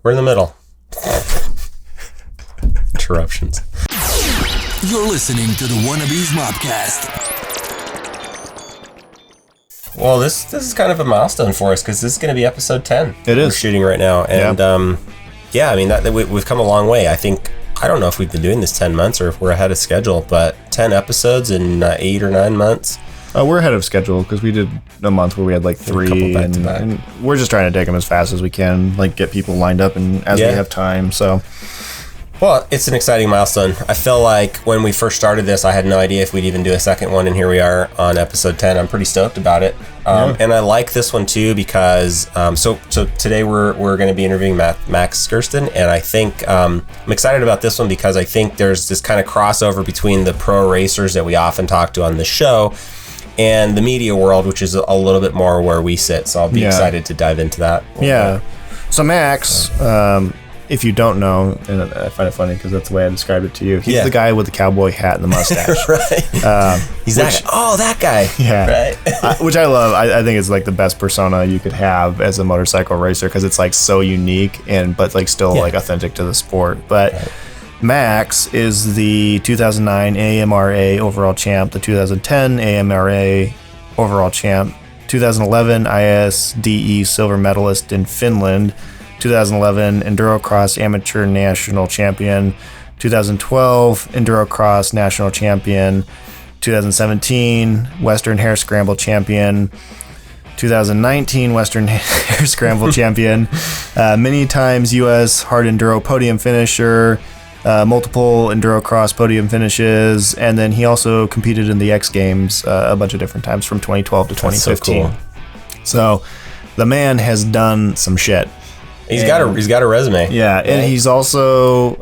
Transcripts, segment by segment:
We're in the middle. Interruptions. You're listening to the WannaBes Mobcast. Well, this is kind of a milestone for us because this is going to be episode 10. It is. We're shooting right now. And I mean, we've come a long way. I don't know if we've been doing this 10 months or if we're ahead of schedule, but 10 episodes in 8 or 9 months. We're ahead of schedule because we did a month where we had like 3, and we're just trying to take them as fast as we can, like get people lined up and as we have time. So, well, it's an exciting milestone. I feel like when we first started this, I had no idea if we'd even do a second one, and here we are on episode 10. I'm pretty stoked about it, and I like this one too because so today we're going to be interviewing Max Gerston, and I think I'm excited about this one because I think there's this kind of crossover between the pro racers that we often talk to on the show and the media world, which is a little bit more where we sit. So I'll be excited to dive into that. Yeah. So Max, if you don't know, and I find it funny because that's the way I described it to you. He's the guy with the cowboy hat and the mustache. Right. He's that guy. Oh, that guy. Yeah. Right. Which I love. I think it's like the best persona you could have as a motorcycle racer because it's like so unique but like still like authentic to the sport. But Max is the 2009 AMRA overall champ, the 2010 AMRA overall champ, 2011 ISDE silver medalist in Finland, 2011 EnduroCross amateur national champion, 2012 EnduroCross national champion, 2017 Western Hare Scramble champion, 2019 Western Hare Scramble champion, many times U.S. Hard Enduro podium finisher, multiple EnduroCross podium finishes, and then he also competed in the X Games a bunch of different times from 2012 to 2015. That's so cool. So the man has done some shit. He's got a resume. Yeah, and he's also,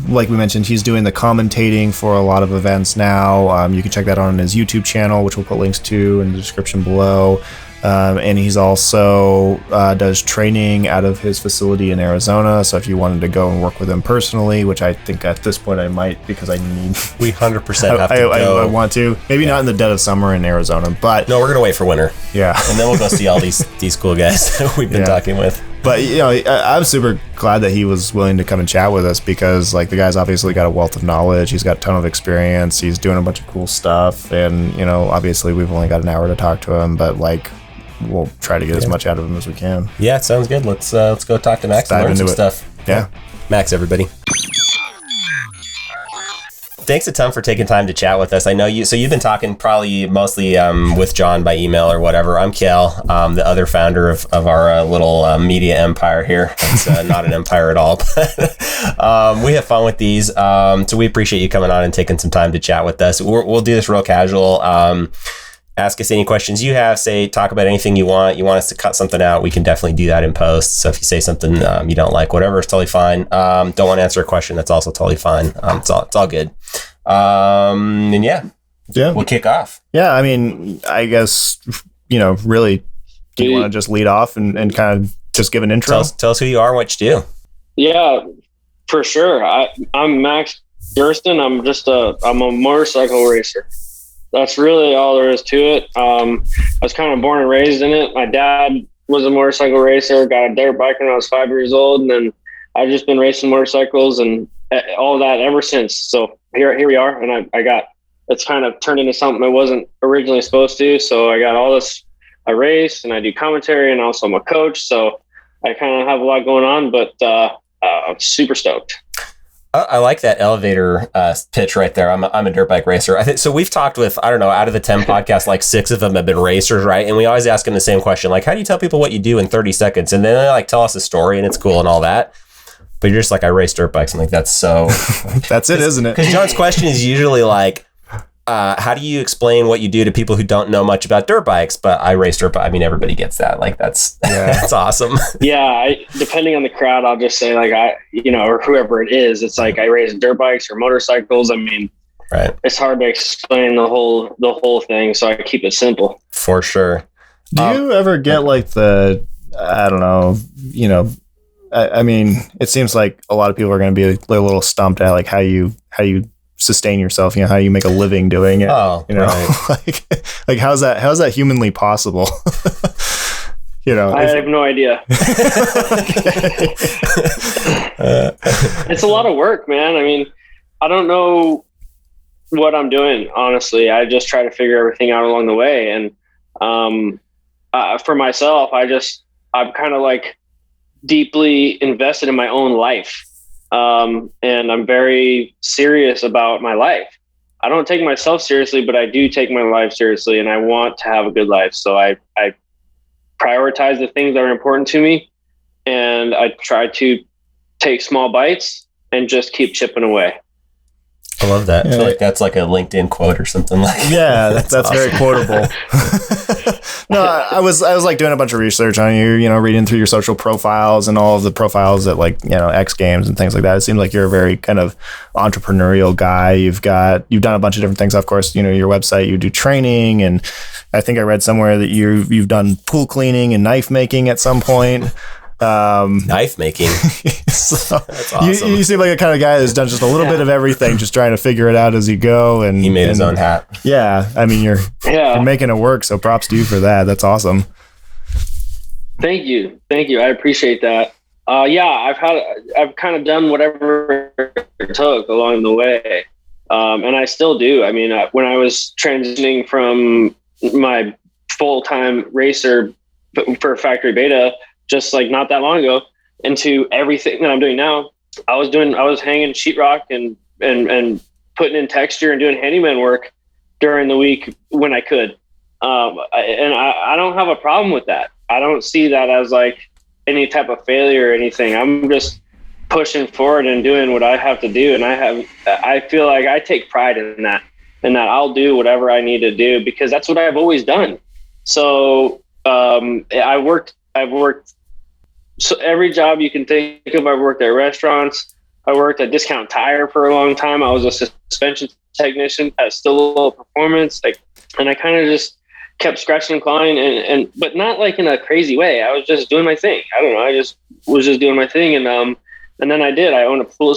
like we mentioned, he's doing the commentating for a lot of events now. You can check that on his YouTube channel, which we'll put links to in the description below. And he's also does training out of his facility in Arizona. So if you wanted to go and work with him personally, which I think at this point I might because I need... We 100% have to go. I want to. Maybe not in the dead of summer in Arizona, but... No, we're going to wait for winter. Yeah. And then we'll go see all these cool guys that we've been talking with. But, you know, I'm super glad that he was willing to come and chat with us because, like, the guy's obviously got a wealth of knowledge. He's got a ton of experience. He's doing a bunch of cool stuff. And, you know, obviously we've only got an hour to talk to him, but, like... We'll try to get as much out of him as we can. Yeah, it sounds good. Let's go talk to Max and learn some stuff. Yeah. Max, everybody. Thanks a ton for taking time to chat with us. I know you've been talking probably mostly with John by email or whatever. I'm Kel, the other founder of our little media empire here. It's not an empire at all, but we have fun with these. So we appreciate you coming on and taking some time to chat with us. We'll do this real casual. Ask us any questions you have. Talk about anything you want. You want us to cut something out, we can definitely do that in post. So if you say something you don't like, whatever, it's totally fine. Don't want to answer a question, that's also totally fine. It's all good. And we'll kick off. Yeah, I mean, I guess, you know, really, do you want to just lead off and kind of just give an intro? Tell us who you are and what you do. Yeah, for sure. I'm Max Gerston. I'm a motorcycle racer. That's really all there is to it. I was kind of born and raised in it. My dad was a motorcycle racer, got a dirt bike when I was 5 years old, and then I've just been racing motorcycles and all that ever since. So here we are, and it's kind of turned into something I wasn't originally supposed to. So I got all this. I race and I do commentary, and also I'm a coach. So I kind of have a lot going on, but I'm super stoked. I like that elevator pitch right there. I'm a dirt bike racer. I think so. We've talked with, I don't know, out of the 10 podcasts, like 6 of them have been racers, right? And we always ask them the same question, like, how do you tell people what you do in 30 seconds? And then they like tell us a story, and it's cool and all that. But you're just like, I race dirt bikes. I'm like, that's so. That's it, isn't it? Because John's question is usually like, how do you explain what you do to people who don't know much about dirt bikes? But I race dirt bikes. I mean, everybody gets that. Like, that's awesome. Yeah. Depending on the crowd, I'll just say like, or whoever it is, it's like I race dirt bikes or motorcycles. I mean, right. It's hard to explain the whole thing. So I keep it simple. For sure. Do you ever get like I don't know, you know, I mean, it seems like a lot of people are going to be a little stumped at like how you sustain yourself, you know, how you make a living doing it. Oh, you know, right. like how's that humanly possible? I have no idea. It's a lot of work, man. I mean, I don't know what I'm doing, honestly. I just try to figure everything out along the way. And for myself, I'm kind of like deeply invested in my own life. And I'm very serious about my life. I don't take myself seriously, but I do take my life seriously, and I want to have a good life. So I prioritize the things that are important to me, and I try to take small bites and just keep chipping away. I love that. I feel like that's like a LinkedIn quote or something like that. Yeah, that's awesome. Very quotable. No, I was like doing a bunch of research on you, reading through your social profiles and all of the profiles at like, X Games and things like that. It seems like you're a very kind of entrepreneurial guy. You've done a bunch of different things. Of course, your website, you do training, and I think I read somewhere that you've done pool cleaning and knife making at some point. Knife making. So that's awesome. You seem like a kind of guy that's done just a little bit of everything, just trying to figure it out as you go. And he made his own hat. Yeah, I mean you're making it work. So props to you for that. That's awesome. Thank you. I appreciate that. I've kind of done whatever it took along the way, and I still do. I mean, when I was transitioning from my full-time racer for factory beta, just like not that long ago, into everything that I'm doing now, I was hanging sheetrock and putting in texture and doing handyman work during the week when I could. I don't have a problem with that. I don't see that as like any type of failure or anything. I'm just pushing forward and doing what I have to do. And I feel like I take pride in that, and that I'll do whatever I need to do because that's what I've always done. So, I've worked so every job you can think of. I worked at restaurants. I worked at Discount Tire for a long time. I was a suspension technician at Still Performance. And I kind of just kept scratching and clawing, but not like in a crazy way. I was just doing my thing. I don't know. I just was just doing my thing. And then I owned a pool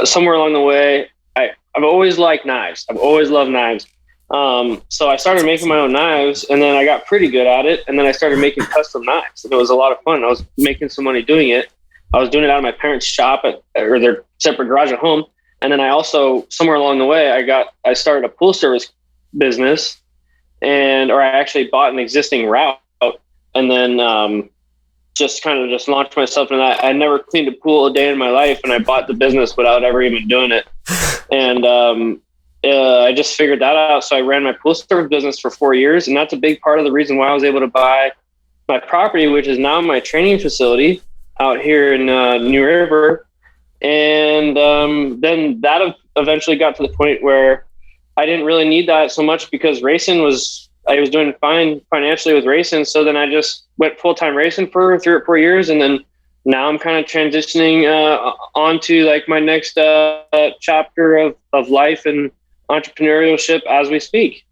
somewhere along the way. I've always liked knives. I've always loved knives. So I started making my own knives, and then I got pretty good at it. And then I started making custom knives, and it was a lot of fun. I was making some money doing it. I was doing it out of my parents' shop or their separate garage at home. And then I also, somewhere along the way, I started a pool service business, or I actually bought an existing route, and then, just launched myself in that. I never cleaned a pool a day in my life, and I bought the business without ever even doing it. And, I just figured that out. So I ran my pool service business for 4 years. And that's a big part of the reason why I was able to buy my property, which is now my training facility out here in New River. And then that eventually got to the point where I didn't really need that so much because I was doing fine financially with racing. So then I just went full-time racing for 3 or 4 years. And then now I'm kind of transitioning onto like my next chapter of life and entrepreneurship as we speak.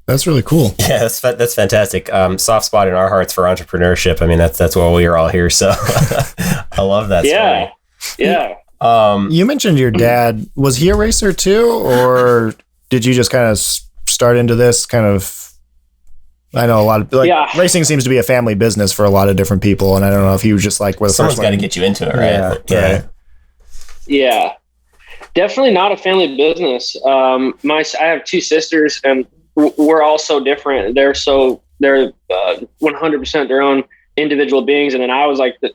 That's really cool. Yeah, that's fantastic. Soft spot in our hearts for entrepreneurship. I mean, that's why we are all here. So I love that story. Yeah. You mentioned your dad. Was he a racer too, or did you just kind of start into this kind of? I know a lot of racing seems to be a family business for a lot of different people, and I don't know if he was just like, someone's got to get you into it, right? Yeah. Yeah. Definitely not a family business. I have 2 sisters, and we're all so different. They're 100% their own individual beings, and then I was like the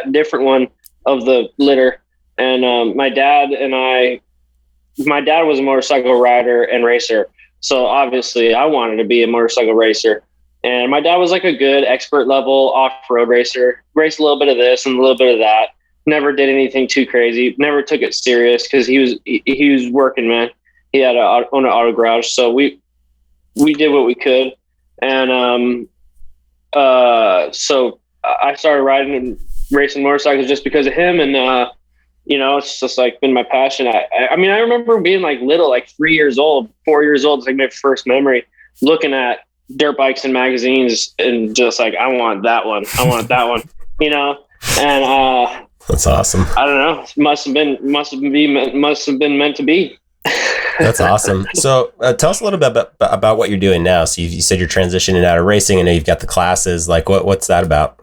different one of the litter. And my dad was a motorcycle rider and racer, so obviously I wanted to be a motorcycle racer. And my dad was like a good expert level off-road racer, raced a little bit of this and a little bit of that. Never did anything too crazy. Never took it serious because he was working, man. He had own an auto garage, so we did what we could. And so I started riding and racing motorcycles just because of him. And it's just like been my passion. I mean, I remember being like little, like 3 years old, 4 years old. It's like my first memory looking at dirt bikes and magazines and just like, I want that one. I want that one. And that's awesome. I don't know. Must have been meant to be. That's awesome. So tell us a little bit about what you're doing now. So you said you're transitioning out of racing. I know you've got the classes. Like what's that about?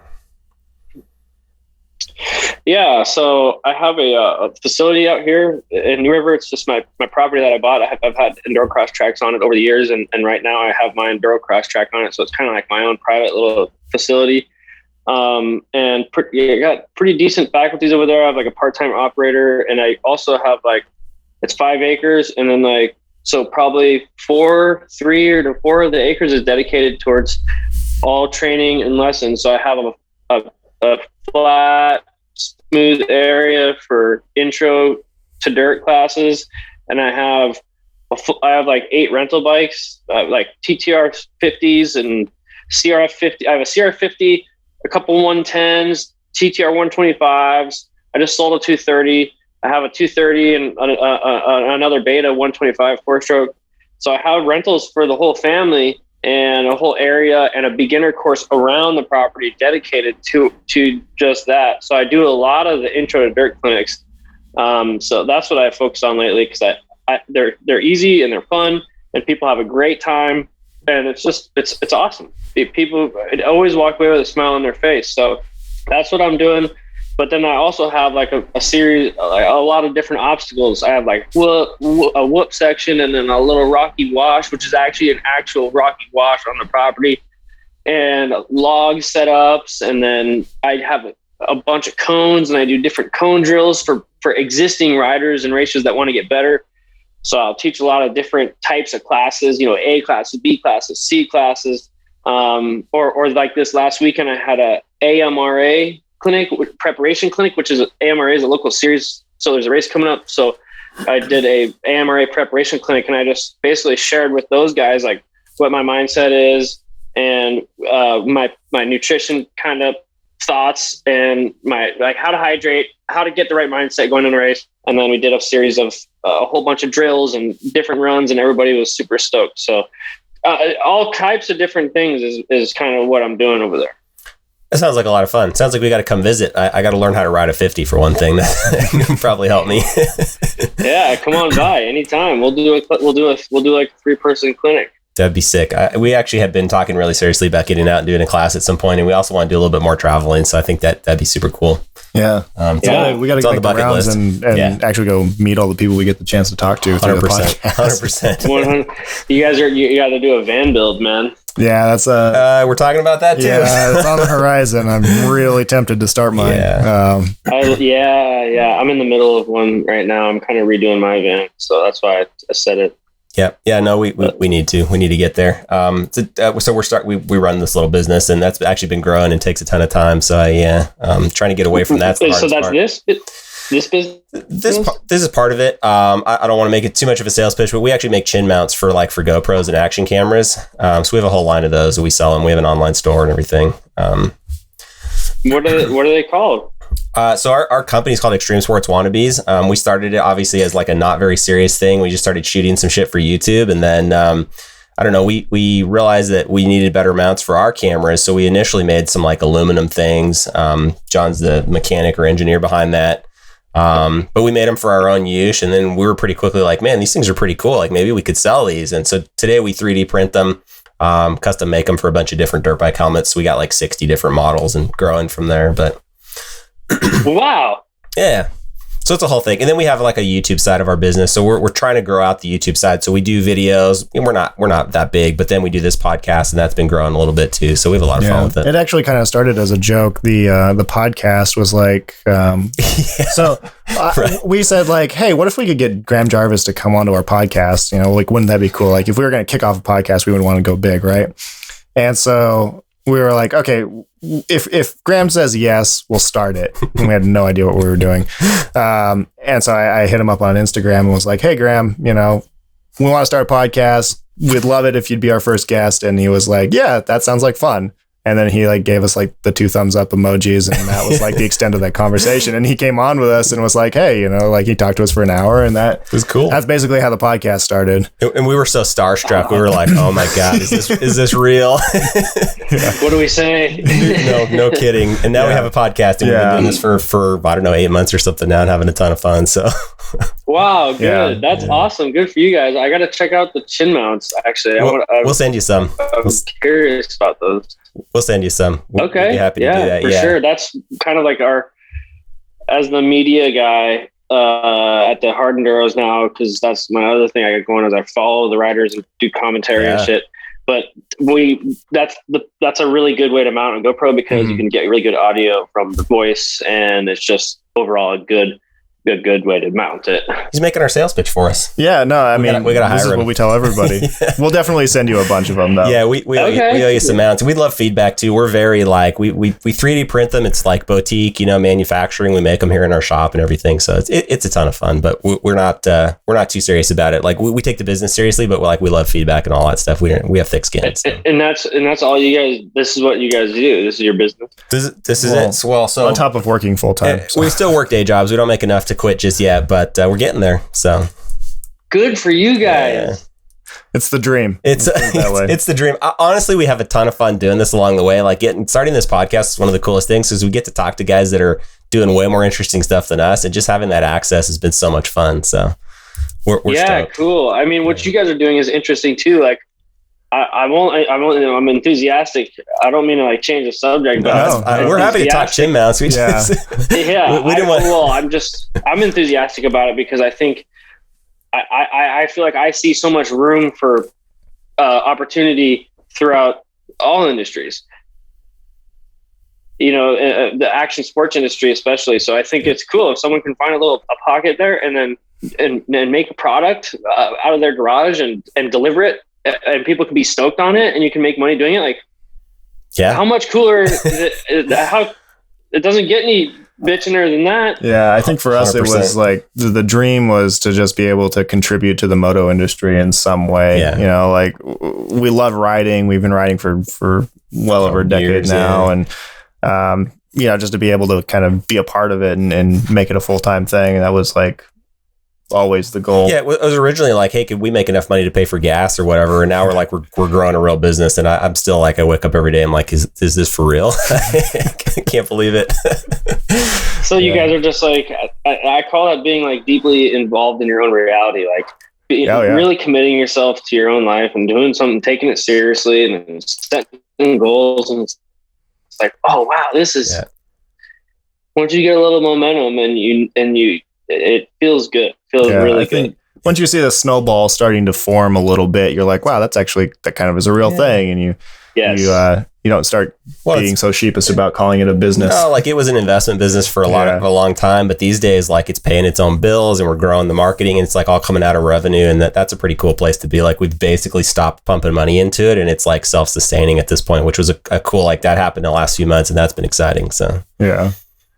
Yeah, so I have a facility out here in New River. It's just my property that I bought. I've had EnduroCross tracks on it over the years, and right now I have my EnduroCross track on it. So it's kind of like my own private little facility. I got pretty decent faculties over there. I have like a part-time operator, and I also have like, it's 5 acres, and then so probably 3 or 4 of the acres is dedicated towards all training and lessons. So I have a flat, smooth area for intro to dirt classes, and I have like 8 rental bikes, like TTR 50s and CRF 50. I have a CRF 50, a couple 110s, TTR 125s. I just sold a 230. I have a 230 and another Beta 125 4-stroke. So I have rentals for the whole family and a whole area and a beginner course around the property dedicated to just that. So I do a lot of the intro to dirt clinics. So that's what I focus on lately, because they're easy and they're fun and people have a great time, and it's awesome. People always walk away with a smile on their face. So that's what I'm doing. But then I also have like a series, like a lot of different obstacles. I have like a whoop section, and then a little rocky wash, which is actually an actual rocky wash on the property, and log setups. And then I have a bunch of cones, and I do different cone drills for existing riders and racers that want to get better. So I'll teach a lot of different types of classes, A classes, B classes, C classes. Or like this last weekend, I had a AMRA preparation clinic, which is AMRA is a local series. So there's a race coming up. So I did a AMRA preparation clinic, and I just basically shared with those guys like what my mindset is, and my nutrition kind of thoughts, and my like how to hydrate, how to get the right mindset going in a race. And then we did a series of a whole bunch of drills and different runs, and everybody was super stoked. So all types of different things is kind of what I'm doing over there. That sounds like a lot of fun. Sounds like we got to come visit. I got to learn how to ride a 50 for one thing. That can probably help me. Yeah, come on by anytime. We'll do like a 3-person clinic. That'd be sick. We actually have been talking really seriously about getting out and doing a class at some point, and we also want to do a little bit more traveling. So I think that'd be super cool. Yeah. We got to make the rounds and actually go meet all the people we get the chance to talk to. 100%. 100%. You got to do a van build, man. Yeah, that's we're talking about that too. Yeah, it's on the horizon. I'm really tempted to start mine. Yeah. I'm in the middle of one right now. I'm kind of redoing my van, so that's why I said it. Yeah. No, we need to get there. So we run this little business, and that's actually been growing and takes a ton of time. So I'm trying to get away from that. So that's part. This business. This is part of it. I don't want to make it too much of a sales pitch, but we actually make chin mounts for GoPros and action cameras. So we have a whole line of those. We sell them. We have an online store and everything. What are they called? So our company is called Extreme Sports WannaBes. We started it obviously as like a not very serious thing. We just started shooting some shit for YouTube, and then I don't know. We realized that we needed better mounts for our cameras, so we initially made some like aluminum things. John's the mechanic or engineer behind that. But we made them for our own use, and then we were pretty quickly like, man, these things are pretty cool. Like maybe we could sell these. And so today we 3D print them, custom make them for a bunch of different dirt bike helmets. We got like 60 different models and growing from there. But wow. Yeah. So it's a whole thing. And then we have like a YouTube side of our business. So we're trying to grow out the YouTube side. So we do videos, and we're not that big, but then we do this podcast, and that's been growing a little bit too. So we have a lot of fun with it. It actually kind of started as a joke. The podcast was like, we said like, hey, what if we could get Graham Jarvis to come onto our podcast? Like, wouldn't that be cool? Like if we were going to kick off a podcast, we would want to go big. Right. And so we were like, okay, if Graham says yes, we'll start it. And we had no idea what we were doing. And so I hit him up on Instagram and was like, hey, Graham, we want to start a podcast. We'd love it if you'd be our first guest. And he was like, yeah, that sounds like fun. And then he like gave us like the 2 thumbs up emojis, and that was like the extent of that conversation. And he came on with us and was like, hey, like he talked to us for an hour, and that was cool. That's basically how the podcast started. And we were so starstruck. We were like, oh my God, is this real? What do we say? No kidding. And now we have a podcast, and we've been doing this for I don't know, 8 months or something now, and having a ton of fun. So wow, good. That's awesome. Good for you guys. I got to check out the chin mounts, actually. We'll send you some. I'm curious about those. We'll send you some. Okay. We'll be happy to do that. For sure. That's kind of like as the media guy at the Hard Enduros now, because that's my other thing I got going is I follow the riders and do commentary and shit. But that's a really good way to mount a GoPro because you can get really good audio from the voice, and it's just overall a good way to mount it. He's making our sales pitch for us. Yeah, no, I mean, we gotta hire this is him. what we tell everybody. We'll definitely send you a bunch of them, though. Yeah, we owe you some mounts. We love feedback too. We're very like we 3D print them. It's like boutique, manufacturing. We make them here in our shop and everything. So it's a ton of fun. But we're not too serious about it. Like we take the business seriously, but we love feedback and all that stuff. We have thick skin. So. And that's all you guys. This is what you guys do. This is your business. This is it. Well, so on top of working full time, we still work day jobs. We don't make enough to quit just yet. But we're getting there. So good for you guys. Yeah. It's the dream. It's the dream. Honestly, we have a ton of fun doing this along the way. Like starting this podcast is one of the coolest things because we get to talk to guys that are doing way more interesting stuff than us, and just having that access has been so much fun. So we're stoked. Cool. I mean, what you guys are doing is interesting too. Like I'm enthusiastic. I don't mean to like change the subject, but we're happy to talk chin mounts. We I'm enthusiastic about it because I think I feel like I see so much room for opportunity throughout all industries. The action sports industry, especially. So I think it's cool if someone can find a pocket there and make a product out of their garage and deliver it. And people can be stoked on it, and you can make money doing it. Like, how much cooler? How it doesn't get any bitchier than that. Yeah, I think for us 100%. It was like the dream was to just be able to contribute to the moto industry in some way. Yeah. Like we love riding. We've been riding for well over a decade now, and just to be able to kind of be a part of it and make it a full-time thing. And that was like always the goal. Yeah, it was originally like, hey, could we make enough money to pay for gas or whatever? And now we're like, we're growing a real business. And I'm still like, I wake up every day. I'm like, is this for real? I can't believe it. So you guys are just like, I call that being like deeply involved in your own reality. Like really committing yourself to your own life and doing something, taking it seriously and setting goals. And it's like, oh wow, this is, once you get a little momentum and it feels good. Really good. Once you see the snowball starting to form a little bit, you're like, wow, that kind of is a real thing. And you don't start being so sheepish about calling it a business. No, like it was an investment business for a long time, but these days, like it's paying its own bills and we're growing the marketing and it's like all coming out of revenue. And that's a pretty cool place to be. Like we've basically stopped pumping money into it and it's like self-sustaining at this point, which was a cool, like that happened in the last few months and that's been exciting. So yeah.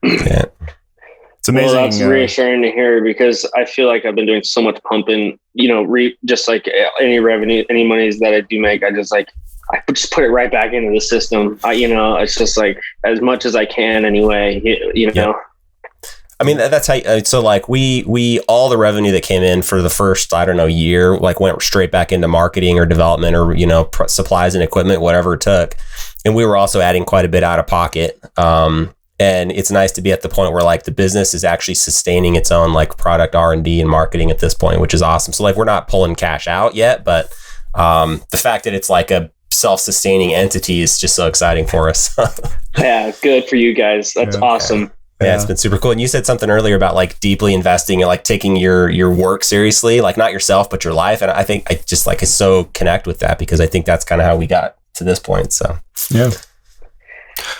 It's amazing. Well, that's reassuring to hear because I feel like I've been doing so much pumping, just like any revenue, any monies that I do make, I just put it right back into the system. It's just like as much as I can anyway, Yeah. I mean, that's how, so like we, all the revenue that came in for the first, year, like went straight back into marketing or development or, supplies and equipment, whatever it took. And we were also adding quite a bit out of pocket. And it's nice to be at the point where like the business is actually sustaining its own like product R&D and marketing at this point, which is awesome. So like we're not pulling cash out yet, but the fact that it's like a self-sustaining entity is just so exciting for us. Yeah, good for you guys. That's awesome. Yeah, it's been super cool. And you said something earlier about like deeply investing and like taking your work seriously, like not yourself, but your life. And I think I just like so connect with that because I think that's kind of how we got to this point. So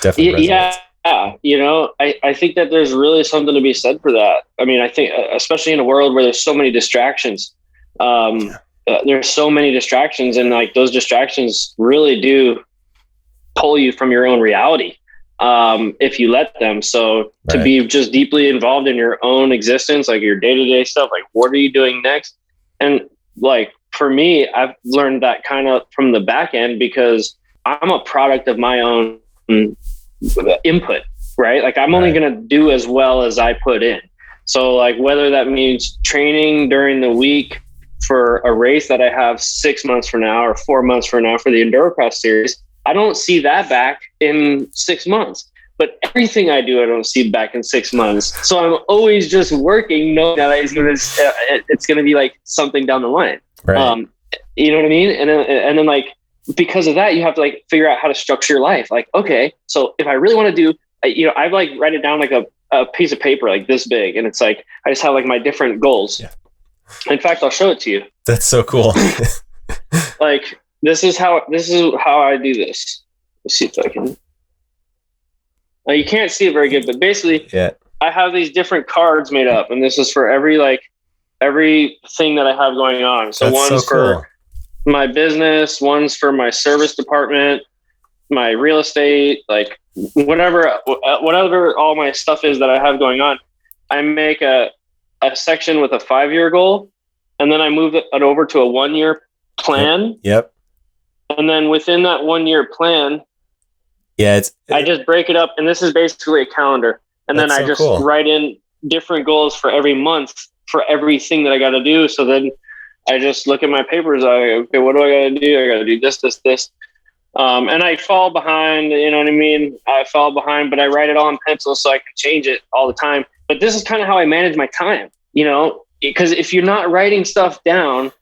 definitely. Yeah. I think that there's really something to be said for that. I mean, I think especially in a world where there's so many distractions, there's so many distractions and like those distractions really do pull you from your own reality. If you let them. So to be just deeply involved in your own existence, like your day-to-day stuff, like what are you doing next? And like, for me, I've learned that kind of from the back end because I'm a product of my own input, right? Like I'm only going to do as well as I put in. So like whether that means training during the week for a race that I have 6 months from now or 4 months from now for the EnduroCross series, I don't see that back in 6 months. But everything I do, I don't see back in 6 months. So I'm always just working, knowing that it's going to be like something down the line. Right. You know what I mean? And then like, because of that, you have to like figure out how to structure your life. Like, okay, so if I really want to do, I like write it down like a piece of paper like this big. And it's like, I just have like my different goals. Yeah. In fact, I'll show it to you. That's so cool. Like, this is how I do this. Let's see if I can. You can't see it very good, but basically, I have these different cards made up, and this is for everything that I have going on. So one's for my business, one's for my service department, my real estate, like whatever all my stuff is that I have going on. I make a section with a 5-year goal, and then I move it over to a 1-year plan. Yep. And then within that 1-year plan, I just break it up, and this is basically a calendar. And then I just write in different goals for every month for everything that I got to do. So then I just look at my papers. Okay, what do I got to do? I got to do this. And I fall behind, you know what I mean? I fall behind, but I write it all in pencil so I can change it all the time. But this is kind of how I manage my time, you know, because if you're not writing stuff down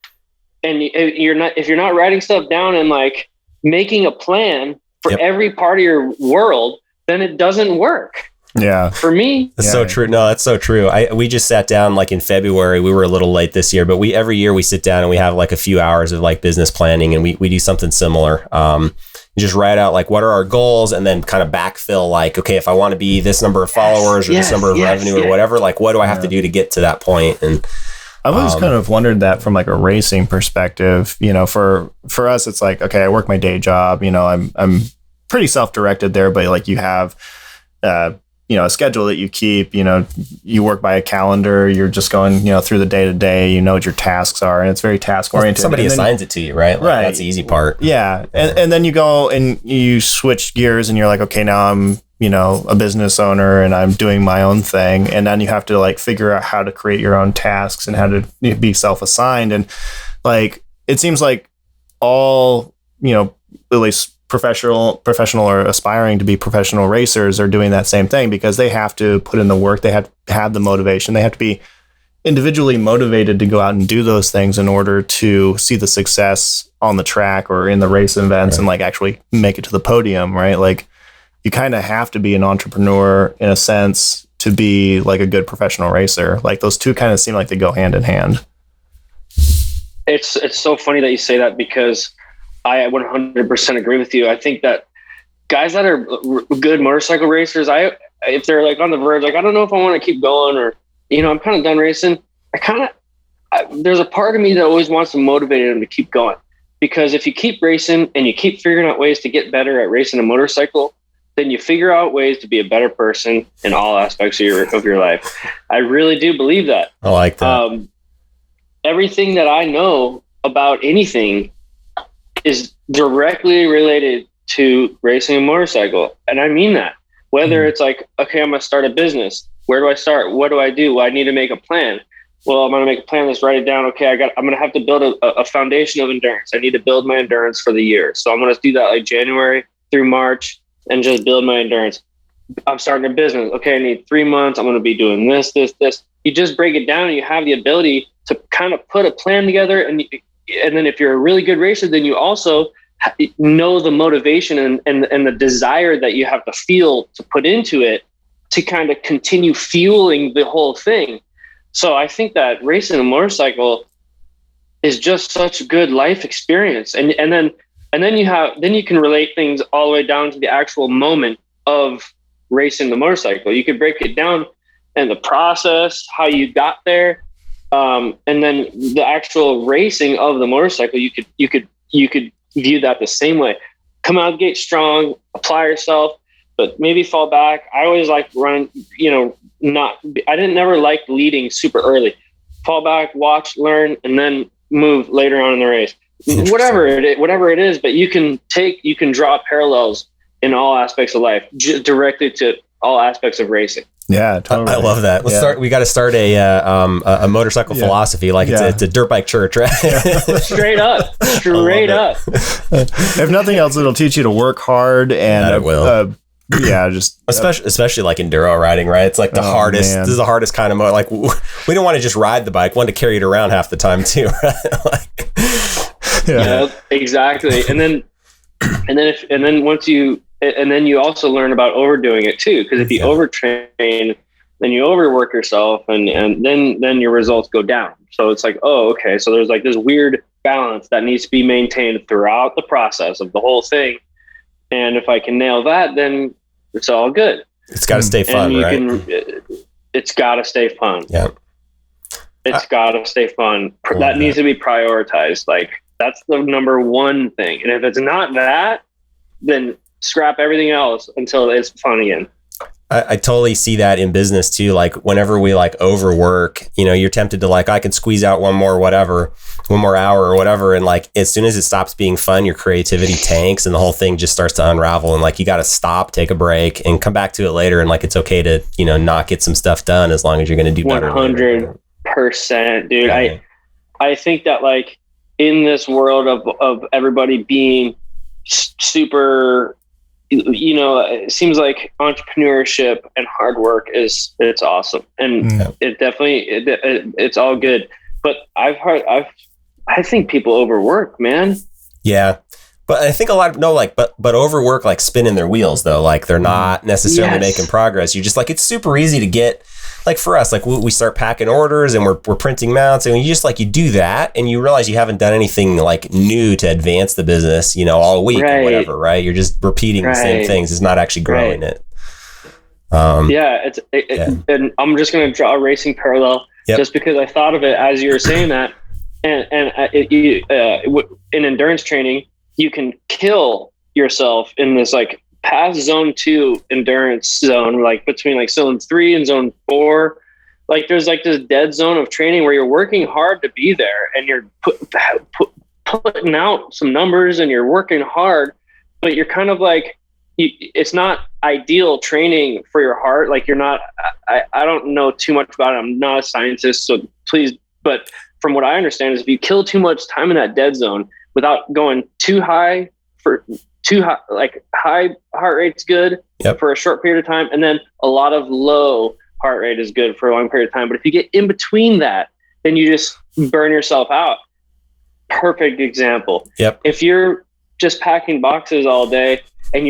and if you're not writing stuff down and like making a plan for every part of your world, then it doesn't work. Yeah. For me. That's so true. No, that's so true. We just sat down like in February. We were a little late this year, but every year we sit down and we have like a few hours of like business planning, and we do something similar. Just write out like what are our goals, and then kind of backfill like, okay, if I want to be this number of followers or this number of revenue or whatever, like what do I have to do to get to that point? And I've always kind of wondered that from like a racing perspective. You know, for us, it's like, okay, I work my day job. You know, I'm pretty self-directed there, but like you have, you know, a schedule that you keep. You know, you work by a calendar. You're just going, you know, through the day to day. You know what your tasks are, and it's very task oriented. Somebody assigns it to you, right? Like, right. That's the easy part. Yeah, and then you go and you switch gears, and you're like, okay, now I'm, you know, a business owner and I'm doing my own thing. And then you have to like figure out how to create your own tasks and how to be self-assigned. And like, it seems like all, you know, at least professional or aspiring to be professional racers are doing that same thing, because they have to put in the work. They have to have the motivation. They have to be individually motivated to go out and do those things in order to see the success on the track or in the race events, and like actually make it to the podium, right? Like, you kind of have to be an entrepreneur in a sense to be like a good professional racer. Like those two kind of seem like they go hand in hand. It's so funny that you say that, because I 100% agree with you. I think that guys that are good motorcycle racers, if they're like on the verge, like, I don't know if I want to keep going, or, you know, I'm kind of done racing. There's a part of me that always wants to motivate them to keep going, because if you keep racing and you keep figuring out ways to get better at racing a motorcycle, then you figure out ways to be a better person in all aspects of your life. I really do believe that. I like that. Everything that I know about anything is directly related to racing a motorcycle. And I mean that. Whether it's like, okay, I'm going to start a business. Where do I start? What do I do? Well, I need to make a plan. Well, I'm going to make a plan. Let's write it down. Okay, I'm going to have to build a foundation of endurance. I need to build my endurance for the year. So I'm going to do that like January through March, and just build my endurance. I'm starting a business. Okay, I need 3 months. I'm going to be doing this. You just break it down, and you have the ability to kind of put a plan together. And then if you're a really good racer, then you also know the motivation and the desire that you have to feel to put into it to kind of continue fueling the whole thing. So I think that racing a motorcycle is just such a good life experience. And then you can relate things all the way down to the actual moment of racing the motorcycle. You could break it down and the process, how you got there, and then the actual racing of the motorcycle. You could view that the same way. Come out of the gate strong, apply yourself, but maybe fall back. I always like run. I didn't never like leading super early. Fall back, watch, learn, and then move later on in the race. whatever it is, but you can draw parallels in all aspects of life directly to all aspects of racing. Yeah, totally. I love that. We got to start a motorcycle philosophy. Like it's a dirt bike church, right? Straight up. If nothing else, it'll teach you to work hard and it will. Just especially like enduro riding, right? It's like the hardest. Man. This is the hardest kind of motor. Like we don't want to just ride the bike. We want to carry it around half the time too, right? Exactly. And then you also learn about overdoing it too, because if you overtrain, then you overwork yourself, and then your results go down. So it's like, oh, okay. So there's like this weird balance that needs to be maintained throughout the process of the whole thing. And if I can nail that, then it's all good. It's got to stay fun, right? It's got to stay fun. Yeah. It's got to stay fun. That needs to be prioritized. Like, that's the number one thing. And if it's not that, then scrap everything else until it's fun again. I totally see that in business too. Like whenever we like overwork, you're tempted to like, I can squeeze out one more hour or whatever. And like, as soon as it stops being fun, your creativity tanks and the whole thing just starts to unravel. And like, you got to stop, take a break and come back to it later. And like, it's okay to, not get some stuff done as long as you're going to do better. 100%, dude. Yeah. I think that like in this world of everybody being super, it seems like entrepreneurship and hard work it's awesome, and it definitely it's all good. But I think people overwork, man. Yeah, but I think a lot of but overwork, like spinning their wheels though. Like they're not necessarily making progress. You just like, it's super easy to get. Like for us, like we start packing orders and we're printing mounts, and you just like, you do that and you realize you haven't done anything like new to advance the business, all week or whatever, right? You're just repeating the same things. It's not actually growing it. And I'm just going to draw a racing parallel just because I thought of it as you were saying that. And in endurance training, you can kill yourself in this like past zone 2 endurance zone, like between like zone 3 and zone 4. Like there's like this dead zone of training where you're working hard to be there, and you're putting out some numbers and you're working hard, but you're kind of like, it's not ideal training for your heart. Like you're not, I don't know too much about it. I'm not a scientist, so please, but from what I understand is if you kill too much time in that dead zone without going too high, like high heart rate's good for a short period of time, and then a lot of low heart rate is good for a long period of time. But if you get in between that, then you just burn yourself out. Perfect example. If you're just packing boxes all day and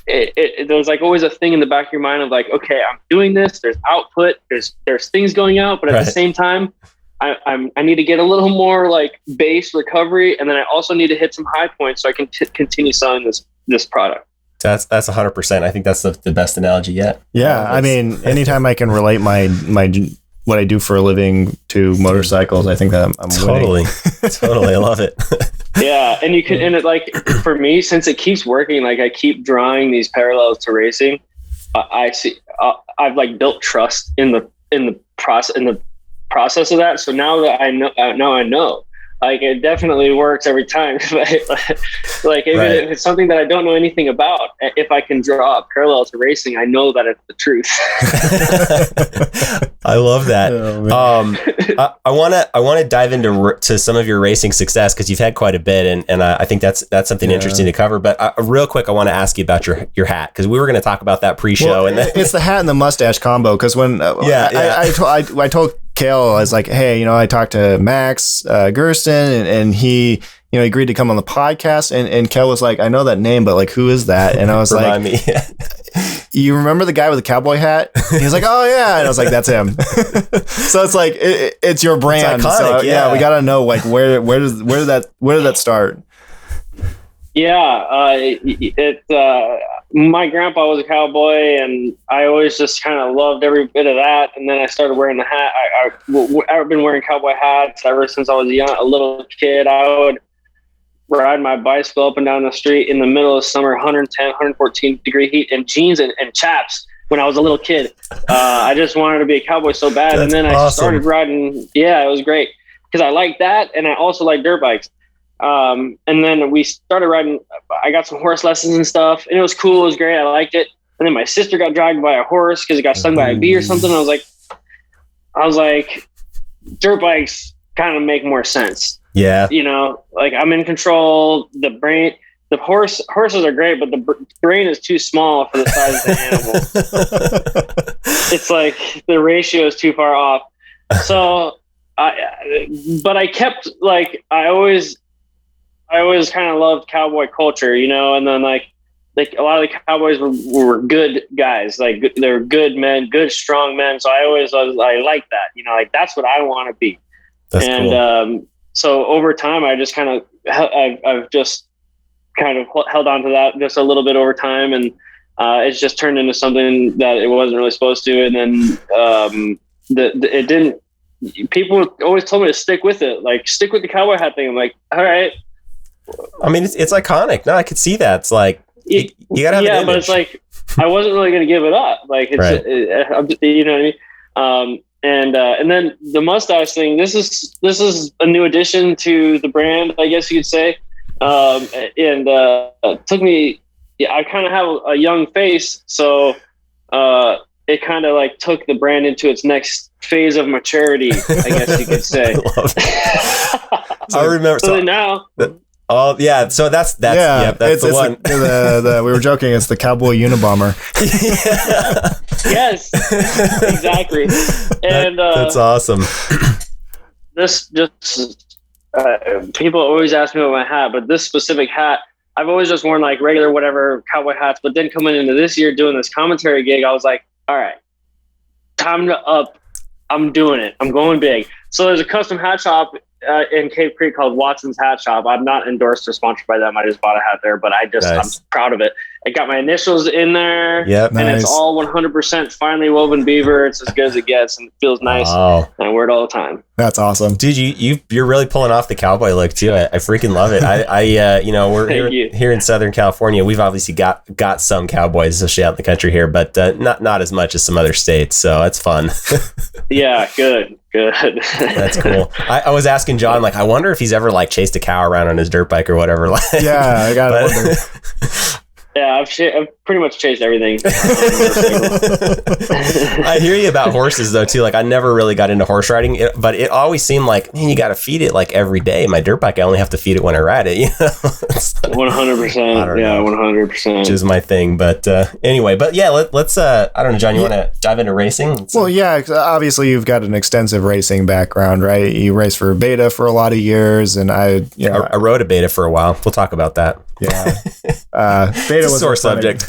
there's like always a thing in the back of your mind of like, okay, I'm doing this, there's output, there's things going out, but at the same time, I need to get a little more like base recovery, and then I also need to hit some high points so I can continue selling this product. That's 100%. I think that's the best analogy yet. Yeah, I mean, anytime I can relate my what I do for a living to motorcycles, I think that I'm totally winning. Totally, I love it. Yeah, and you can, and it like for me, since it keeps working, like I keep drawing these parallels to racing. I see, I've like built trust in the process of that. So now that I know, like it definitely works every time. Like even if it's something that I don't know anything about, if I can draw a parallel to racing, I know that it's the truth. I love that. I want to dive into some of your racing success, because you've had quite a bit, and I think that's something interesting to cover. But real quick, I want to ask you about your hat, because we were going to talk about that pre-show. Well, and then it's the hat and the mustache combo. Because when I told Kale, I was like, hey, I talked to Max Gerston, and he agreed to come on the podcast, and Kel was like, I know that name, but like, who is that? And I was like, me. You remember the guy with the cowboy hat? And he was like, oh yeah. And I was like, that's him. So it's like, it's your brand. It's iconic, so we got to know like, where did that start? Yeah. My grandpa was a cowboy, and I always just kind of loved every bit of that. And then I started wearing the hat. I've been wearing cowboy hats ever since I was a little kid. I would ride my bicycle up and down the street in the middle of summer, 110, 114 degree heat, and jeans and chaps when I was a little kid. I just wanted to be a cowboy so bad. That's and then awesome. I started riding. Yeah, it was great because I liked that. And I also like dirt bikes. And then we started riding. I got some horse lessons and stuff, and it was cool. It was great. I liked it. And then my sister got dragged by a horse because it got stung by a bee or something. I was like, dirt bikes kind of make more sense. Yeah. You know, like I'm in control. The horses are great, but the brain is too small for the size of the animal. It's like the ratio is too far off. So I kept like, I always kind of loved cowboy culture, you know, and then like a lot of the cowboys were good guys. Like they were good men, good, strong men. So I like that, you know, like that's what I want to be. That's cool. So over time, I've just kind of held on to that just a little bit over time. And it's just turned into something that it wasn't really supposed to. And then it didn't, people always told me to stick with it, like stick with the cowboy hat thing. I'm like, all right. I mean, it's iconic. No, I could see that. It's like, you gotta have an image. But it's like, I wasn't really going to give it up. Like, it's, right. You know what I mean? And then the mustache thing, this is a new addition to the brand, I guess you could say. It took me, I kind of have a young face. So, it kind of like took the brand into its next phase of maturity, I guess you could say. I remember. So now. Oh yeah, so that's that's the one. We were joking. It's the Cowboy Unibomber. Yes, exactly. And that's awesome. This just people always ask me about my hat, but this specific hat, I've always just worn like regular whatever cowboy hats. But then coming into this year doing this commentary gig, I was like, all right, time to up. I'm doing it. I'm going big. So there's a custom hat shop in Cave Creek called Watson's Hat Shop. I'm not endorsed or sponsored by them. I just bought a hat there, but nice. I'm proud of it. I got my initials in there. Yep, and nice. It's all 100% finely woven beaver. It's as good as it gets, and it feels nice. Wow. And I wear it all the time. That's awesome, dude. You're really pulling off the cowboy look too. I freaking love it. We're here in Southern California. We've obviously got some cowboys, especially out in the country here, but not as much as some other states. So it's fun. Yeah, good. That's cool. I was asking John, like, I wonder if he's ever like chased a cow around on his dirt bike or whatever. Yeah, I got to wonder. Yeah, I've pretty much chased everything. I hear you about horses though too. Like I never really got into horse riding, but it always seemed like, man, you got to feed it like every day. My dirt bike, I only have to feed it when I ride it. You know, 100%. Yeah, 100%. Which is my thing. But anyway, but yeah, let's. I don't know, John. You want to dive into racing? Well, yeah. Obviously, you've got an extensive racing background, right? You raced for Beta for a lot of years, and I rode a Beta for a while. We'll talk about that. Yeah. Beta was a sore subject.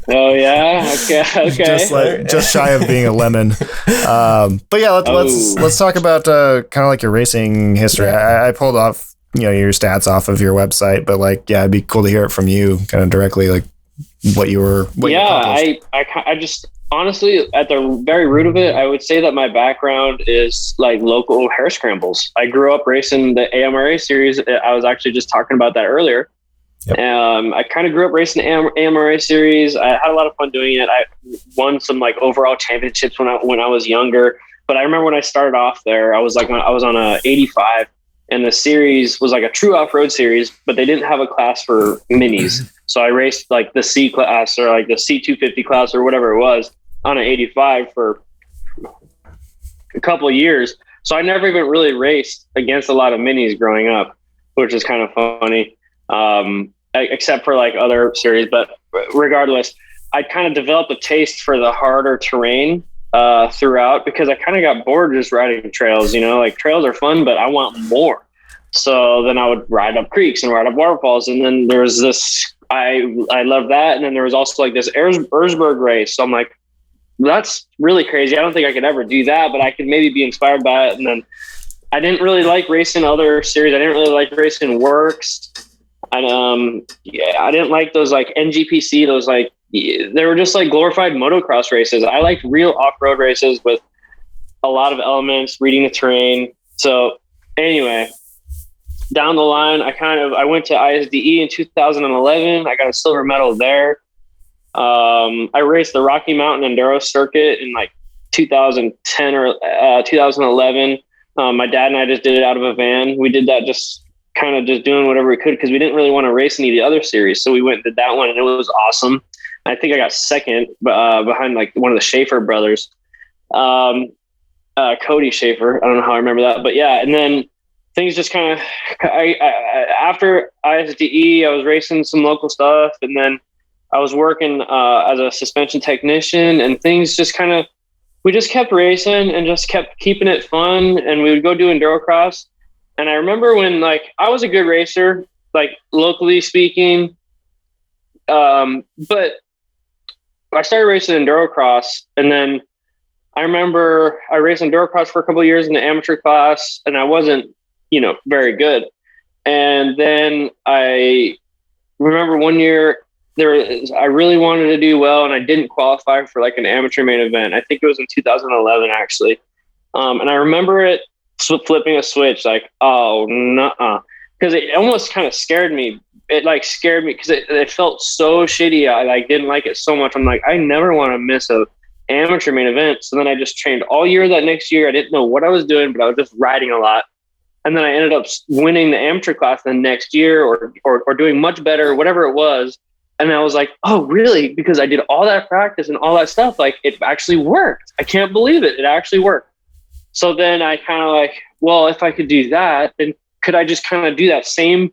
Oh yeah. Okay. Just shy of being a lemon. But yeah, let's talk about kind of like your racing history. I pulled off your stats off of your website, but like it'd be cool to hear it from you kind of directly, like what you accomplished. I just honestly, at the very root of it, I would say that my background is like local hare scrambles. I grew up racing the AMRA series. I was actually just talking about that earlier. Yep. I kind of grew up racing the AMRA series. I had a lot of fun doing it. I won some like overall championships when I was younger. But I remember when I started off there, I was on a 85, and the series was like a true off-road series, but they didn't have a class for minis. So I raced like the C class or like the C250 class or whatever it was on an 85 for a couple of years. So I never even really raced against a lot of minis growing up, which is kind of funny. Except for like other series, but regardless, I kind of developed a taste for the harder terrain throughout, because I kind of got bored just riding trails. Like trails are fun, but I want more. So then I would ride up creeks and ride up waterfalls, and then there was this. I love that, and then there was also like this Erzberg race. So I'm like, that's really crazy. I don't think I could ever do that, but I could maybe be inspired by it. And then I didn't really like racing other series. I didn't really like racing Works. And I didn't like those like NGPC, those like, they were just like glorified motocross races. I liked real off-road races with a lot of elements, reading the terrain. So anyway, down the line, I went to ISDE in 2011. I got a silver medal there. I raced the Rocky Mountain Enduro circuit in like 2010 or 2011. My dad and I just did it out of a van. We did that just kind of just doing whatever we could because we didn't really want to race any of the other series. So we went and did that one, and it was awesome. I think I got second behind like one of the Schaefer brothers, Cody Schaefer. I don't know how I remember that, but yeah. And then things just kind of, after ISDE, I was racing some local stuff, and then I was working as a suspension technician, and things just kind of, we just kept racing and just kept keeping it fun. And we would go do EnduroCross. And I remember when, like, I was a good racer, like locally speaking. But I started racing EnduroCross, and then I remember I raced EnduroCross for a couple of years in the amateur class, and I wasn't, very good. And then I remember one year I really wanted to do well, and I didn't qualify for like an amateur main event. I think it was in 2011 actually. And I remember it flipping a switch, like, oh, nuh-uh. Because it almost kind of scared me. It like scared me because it felt so shitty. I like didn't like it so much. I'm like, I never want to miss a amateur main event. So then I just trained all year that next year. I didn't know what I was doing, but I was just riding a lot. And then I ended up winning the amateur class the next year or doing much better, whatever it was. And I was like, oh, really? Because I did all that practice and all that stuff. Like, it actually worked. I can't believe it. It actually worked. So then I kind of like, well, if I could do that, then could I just kind of do that same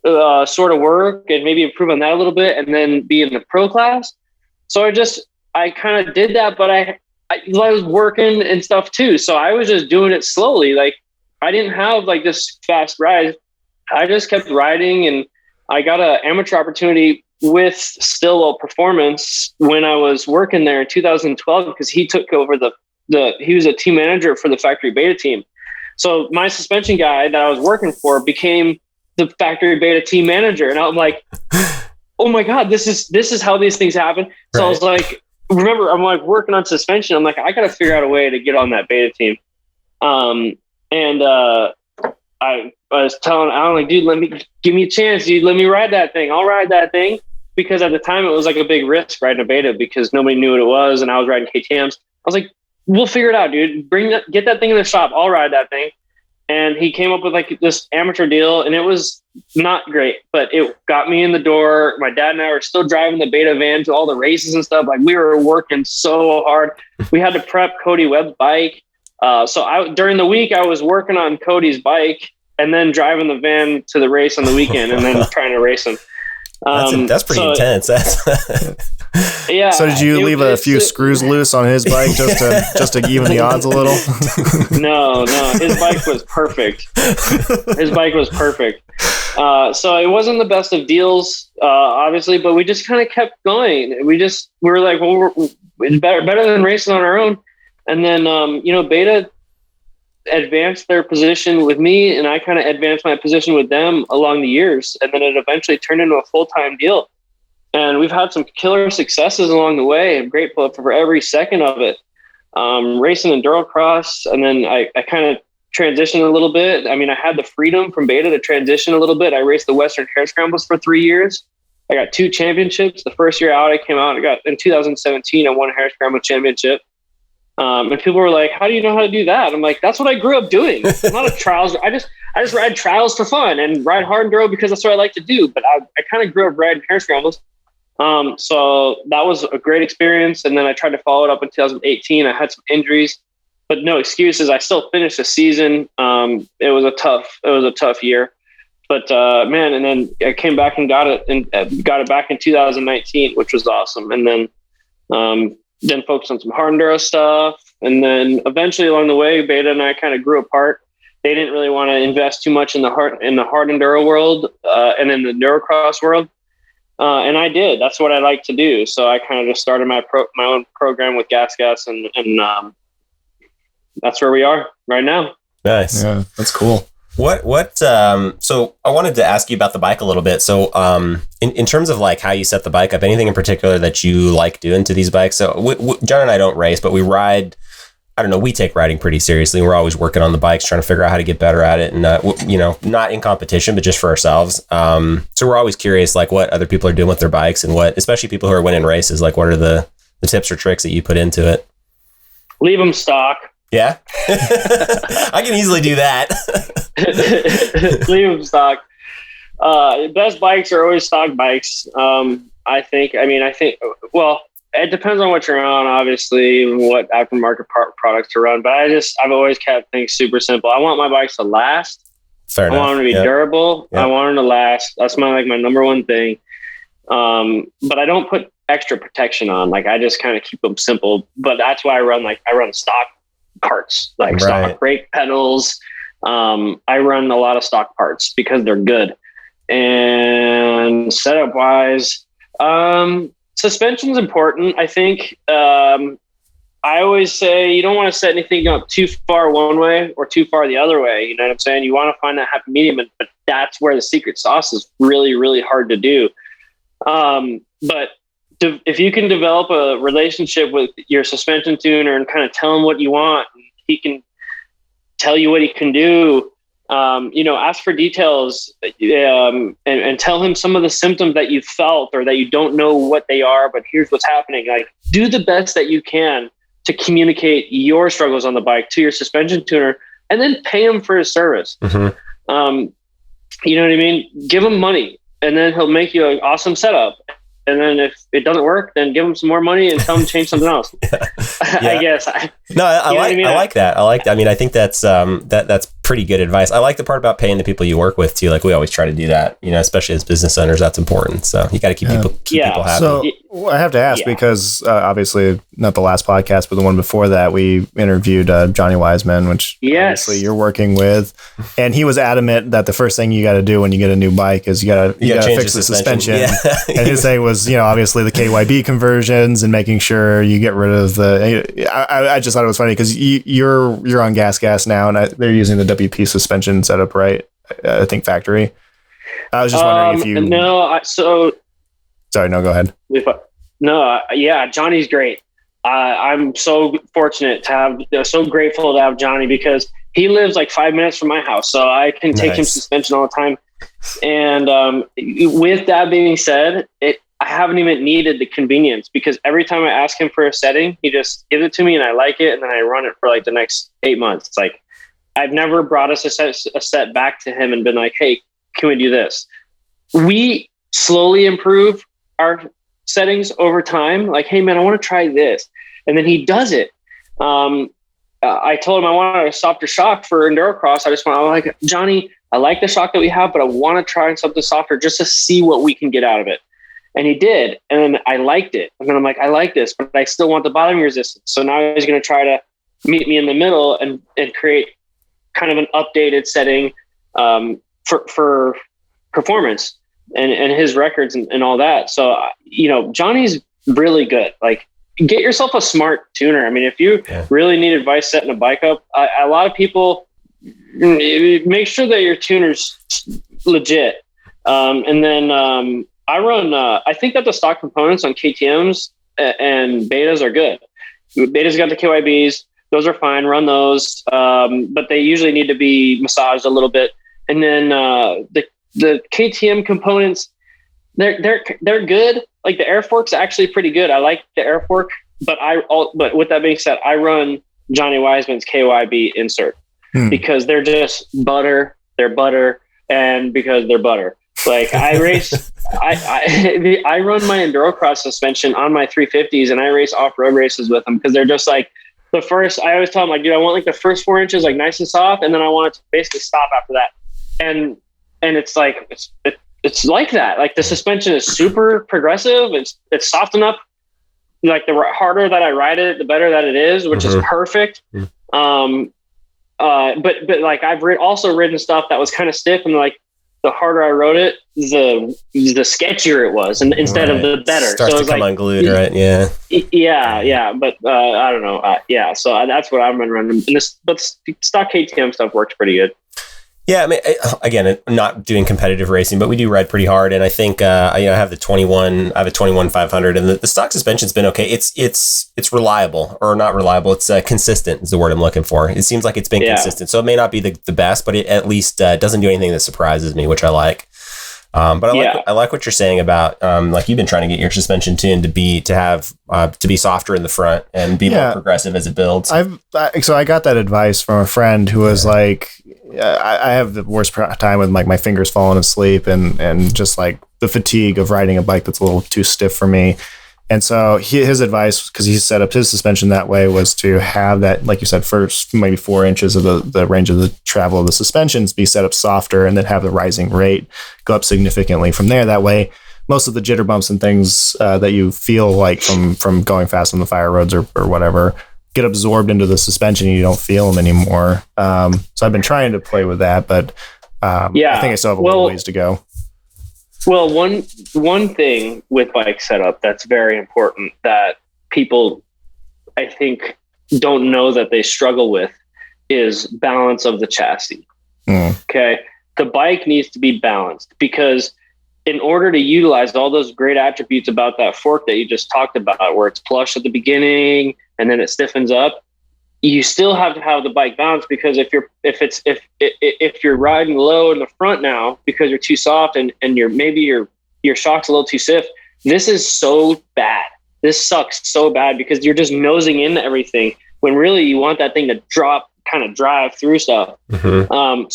sort of work and maybe improve on that a little bit and then be in the pro class? So I kind of did that, but I was working and stuff too. So I was just doing it slowly. Like, I didn't have like this fast ride. I just kept riding, and I got an amateur opportunity with Stillwell Performance when I was working there in 2012, because he took over he was a team manager for the factory beta team. So my suspension guy that I was working for became the factory beta team manager. And I'm like, oh my God, this is how these things happen. So right. I was like, remember, I'm like working on suspension. I'm like, I got to figure out a way to get on that beta team. And I was telling Alan, like, dude, give me a chance, dude. Let me ride that thing. I'll ride that thing. Because at the time it was like a big risk riding a beta because nobody knew what it was. And I was riding KTMs. I was like, we'll figure it out, dude. Get that thing in the shop. I'll ride that thing. And he came up with like this amateur deal, and it was not great, but it got me in the door. My dad and I were still driving the beta van to all the races and stuff. Like, we were working so hard. We had to prep Cody Webb's bike. So during the week I was working on Cody's bike and then driving the van to the race on the weekend and then trying to race him. That's pretty intense. Yeah. So did you leave a few screws loose on his bike just to even the odds a little? No, his bike was perfect. So it wasn't the best of deals, obviously, but we just kind of kept going. We were like, well, it's better than racing on our own. And then, Beta advanced their position with me, and I kind of advanced my position with them along the years. And then it eventually turned into a full-time deal. And we've had some killer successes along the way. I'm grateful for every second of it. Racing EnduroCross, and then I kind of transitioned a little bit. I mean, I had the freedom from Beta to transition a little bit. I raced the Western Hare Scrambles for 3 years. I got 2 championships. The first year out, in 2017, I won a Hare Scramble championship. And people were like, how do you know how to do that? I'm like, that's what I grew up doing. I'm not a trials. I just ride trials for fun and ride hard enduro because that's what I like to do. But I kind of grew up riding Hare Scrambles. So that was a great experience. And then I tried to follow it up in 2018. I had some injuries, but no excuses. I still finished the season. It was a tough year, but, man, and then I came back and got it back in 2019, which was awesome. And then focused on some hard enduro stuff. And then eventually along the way, Beta and I kind of grew apart. They didn't really want to invest too much in the hard enduro world, and in the EnduroCross world. And I did. That's what I like to do. So I kind of just started my own program with Gas, and that's where we are right now. Nice. Yeah, that's cool. So I wanted to ask you about the bike a little bit. So, in terms of like how you set the bike up, anything in particular that you like doing to these bikes? So John and I don't race, but we ride. I don't know. We take riding pretty seriously. We're always working on the bikes, trying to figure out how to get better at it, and not in competition, but just for ourselves. So we're always curious, like what other people are doing with their bikes, and especially people who are winning races, like what are the tips or tricks that you put into it? Leave them stock. Yeah, I can easily do that. Leave them stock. Best bikes are always stock bikes. I think, well, it depends on what you're on, obviously, what aftermarket products to run. But I've always kept things super simple. I want my bikes to last. Fair enough. I want them to be durable. Yep. I want them to last. That's my number one thing. But I don't put extra protection on. Like, I just kind of keep them simple. But that's why I run stock parts, like stock brake pedals. I run a lot of stock parts because they're good. And setup wise, suspension's important. I think, I always say you don't want to set anything up too far one way or too far the other way. You know what I'm saying? You want to find that happy medium, but that's where the secret sauce is really, really hard to do. But if you can develop a relationship with your suspension tuner and kind of tell him what you want, he can tell you what he can do. Ask for details, and tell him some of the symptoms that you felt or that you don't know what they are, but here's what's happening. Like, do the best that you can to communicate your struggles on the bike to your suspension tuner, and then pay him for his service. Mm-hmm. You know what I mean? Give him money, and then he'll make you an awesome setup. And then if it doesn't work, then give him some more money and tell him to change something else. I guess. I like that. I mean, I think that's pretty good advice. I like the part about paying the people you work with too. Like, we always try to do that, especially as business owners, that's important. So you got to keep people happy. So I have to ask because obviously not the last podcast, but the one before that, we interviewed Johnny Wiseman, which obviously you're working with, and he was adamant that the first thing you got to do when you get a new bike is you got to fix the suspension. Yeah. And his thing was, obviously the KYB conversions and making sure you get rid of the. I just thought it was funny because you're on gas now, and they're using the WP suspension setup, right? I think factory. I was just wondering if you. Sorry, no, go ahead. Johnny's great. I'm so fortunate to have, so grateful to have Johnny because he lives like 5 minutes from my house, so I can take him suspension all the time. And with that being said, I haven't even needed the convenience because every time I ask him for a setting, he just gives it to me and I like it, and then I run it for like the next 8 months. It's like I've never brought us a set back to him and been like, "Hey, can we do this?" We slowly improve our settings over time. Like, "Hey man, I want to try this." And then he does it. I told him I wanted a softer shock for EnduroCross. I'm like, "Johnny, I like the shock that we have, but I want to try something softer just to see what we can get out of it." And he did. And then I liked it. And then I'm like, I like this, but I still want the bottom resistance. So now he's going to try to meet me in the middle and create kind of an updated setting for performance and his records and all that. So, Johnny's really good. Like, get yourself a smart tuner. I mean, if you really need advice setting a bike up, a lot of people make sure that your tuner's legit. And then I run, I think that the stock components on KTMs and betas are good. Betas got the KYBs. Those are fine. Run those. But they usually need to be massaged a little bit. And then the KTM components, they're good. Like, the air fork's actually pretty good. I like the air fork, but with that being said, I run Johnny Wiseman's KYB insert because they're just butter. They're butter, and because they're butter. Like, I race, I run my EnduroCross suspension on my 350s, and I race off-road races with them because they're just like I always tell them, like, dude, I want like the first 4 inches like nice and soft, and then I want it to basically stop after that. And it's like it's like that. Like, the suspension is super progressive. It's soft enough. Like, the harder that I ride it, the better that it is, which is perfect. But like, I've also ridden stuff that was kind of stiff, and like, the harder I rode it, the sketchier it was, and instead of the better. Starts to come unglued, right? Yeah. Yeah. But I don't know. So that's what I'm running. But stock KTM stuff works pretty good. Yeah, I mean, again, not doing competitive racing, but we do ride pretty hard, and I think I have the 21. I have a 21 500, and the stock suspension's been okay. It's reliable, or not reliable. It's consistent is the word I'm looking for. It seems like it's been consistent, so it may not be the best, but it at least doesn't do anything that surprises me, which I like. But I like what you're saying about like, you've been trying to get your suspension tuned to be softer in the front and be more progressive as it builds. So I got that advice from a friend who was like, I have the worst time with like my fingers falling asleep and just like the fatigue of riding a bike that's a little too stiff for me. And so his advice, because he set up his suspension that way, was to have that, like you said, first maybe 4 inches of the range of the travel of the suspensions be set up softer, and then have the rising rate go up significantly from there. That way, most of the jitter bumps and things that you feel like from going fast on the fire roads or whatever get absorbed into the suspension, and you don't feel them anymore. So I've been trying to play with that, but I think I still have a little ways to go. Well, one thing with bike setup that's very important that people, I think, don't know that they struggle with is balance of the chassis. Okay. The bike needs to be balanced, because in order to utilize all those great attributes about that fork that you just talked about, where it's plush at the beginning and then it stiffens up, you still have to have the bike balanced, because if you're riding low in the front now because you're too soft and your shock's a little too stiff, this is so bad. This sucks so bad, because you're just nosing into everything when really you want that thing to drop, kind of drive through stuff. So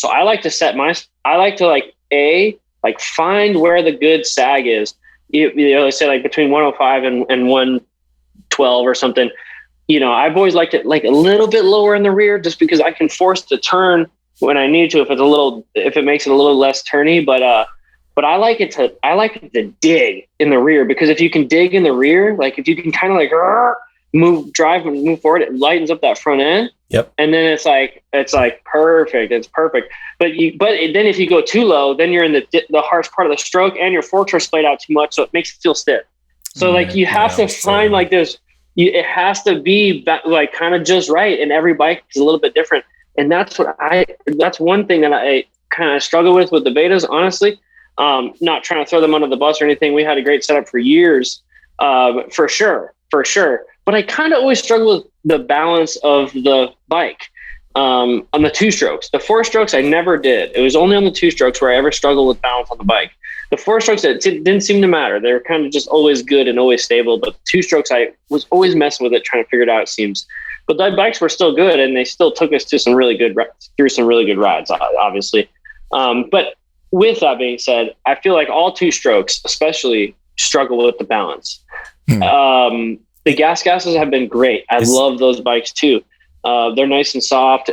I like to find where the good sag is. They say like between 105 and 112 or something. I've always liked it like a little bit lower in the rear, just because I can force the turn when I need to, if it makes it a little less turny. But I like it to dig in the rear, because if you can dig in the rear, like if you can kind of like move forward, it lightens up that front end. Yep. And then it's like perfect. It's perfect. But then if you go too low, then you're in the harsh part of the stroke, and your forks are splayed out too much, so it makes it feel stiff. So like you have to find like this. It has to be like kind of just right, and every bike is a little bit different. And that's one thing that I kind of struggle with the Betas, honestly. Not trying to throw them under the bus or anything. We had a great setup for years, for sure. But I kind of always struggle with the balance of the bike on the 2-strokes. The 4-strokes I never did. It was only on the 2-strokes where I ever struggled with balance on the bike. The 4-strokes, it didn't seem to matter. They were kind of just always good and always stable. But the 2-strokes, I was always messing with it, trying to figure it out, it seems. But the bikes were still good, and they still took us to some really good rides, obviously. But with that being said, I feel like all 2-strokes especially struggle with the balance. The gases have been great. I love those bikes too. They're nice and soft,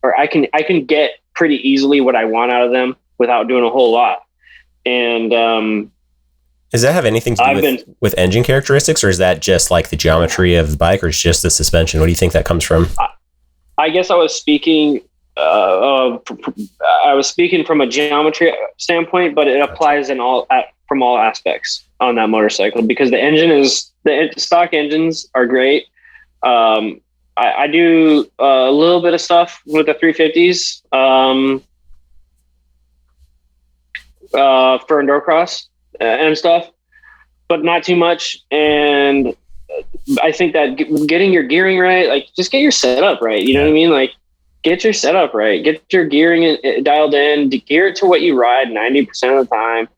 or I can get pretty easily what I want out of them without doing a whole lot. And does that have anything to do with engine characteristics, or is that just like the geometry of the bike, or is just the suspension? What do you think that comes from? I guess I was speaking from a geometry standpoint, but it applies from all aspects on that motorcycle, because the stock engines are great. I do a little bit of stuff with the 350s for EnduroCross and stuff, but not too much. And I think that getting your gearing right, like just get your setup right. You know what I mean? Like get your setup right, get your gearing dialed in, gear it to what you ride 90% of the time.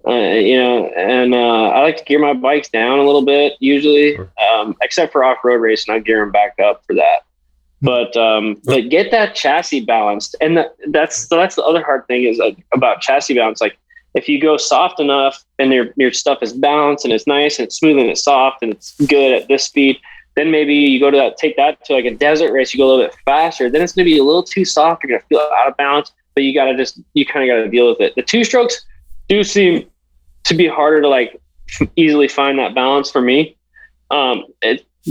I like to gear my bikes down a little bit usually, except for off-road racing. I gear them back up for that. But get that chassis balanced. And that's the other hard thing is about chassis balance. Like if you go soft enough and your stuff is balanced and it's nice and it's smooth and it's soft and it's good at this speed, then maybe you go to take that to like a desert race, you go a little bit faster, then it's going to be a little too soft. You're going to feel out of balance, but you kind of got to deal with it. The 2-strokes do seem to be harder to like easily find that balance for me. And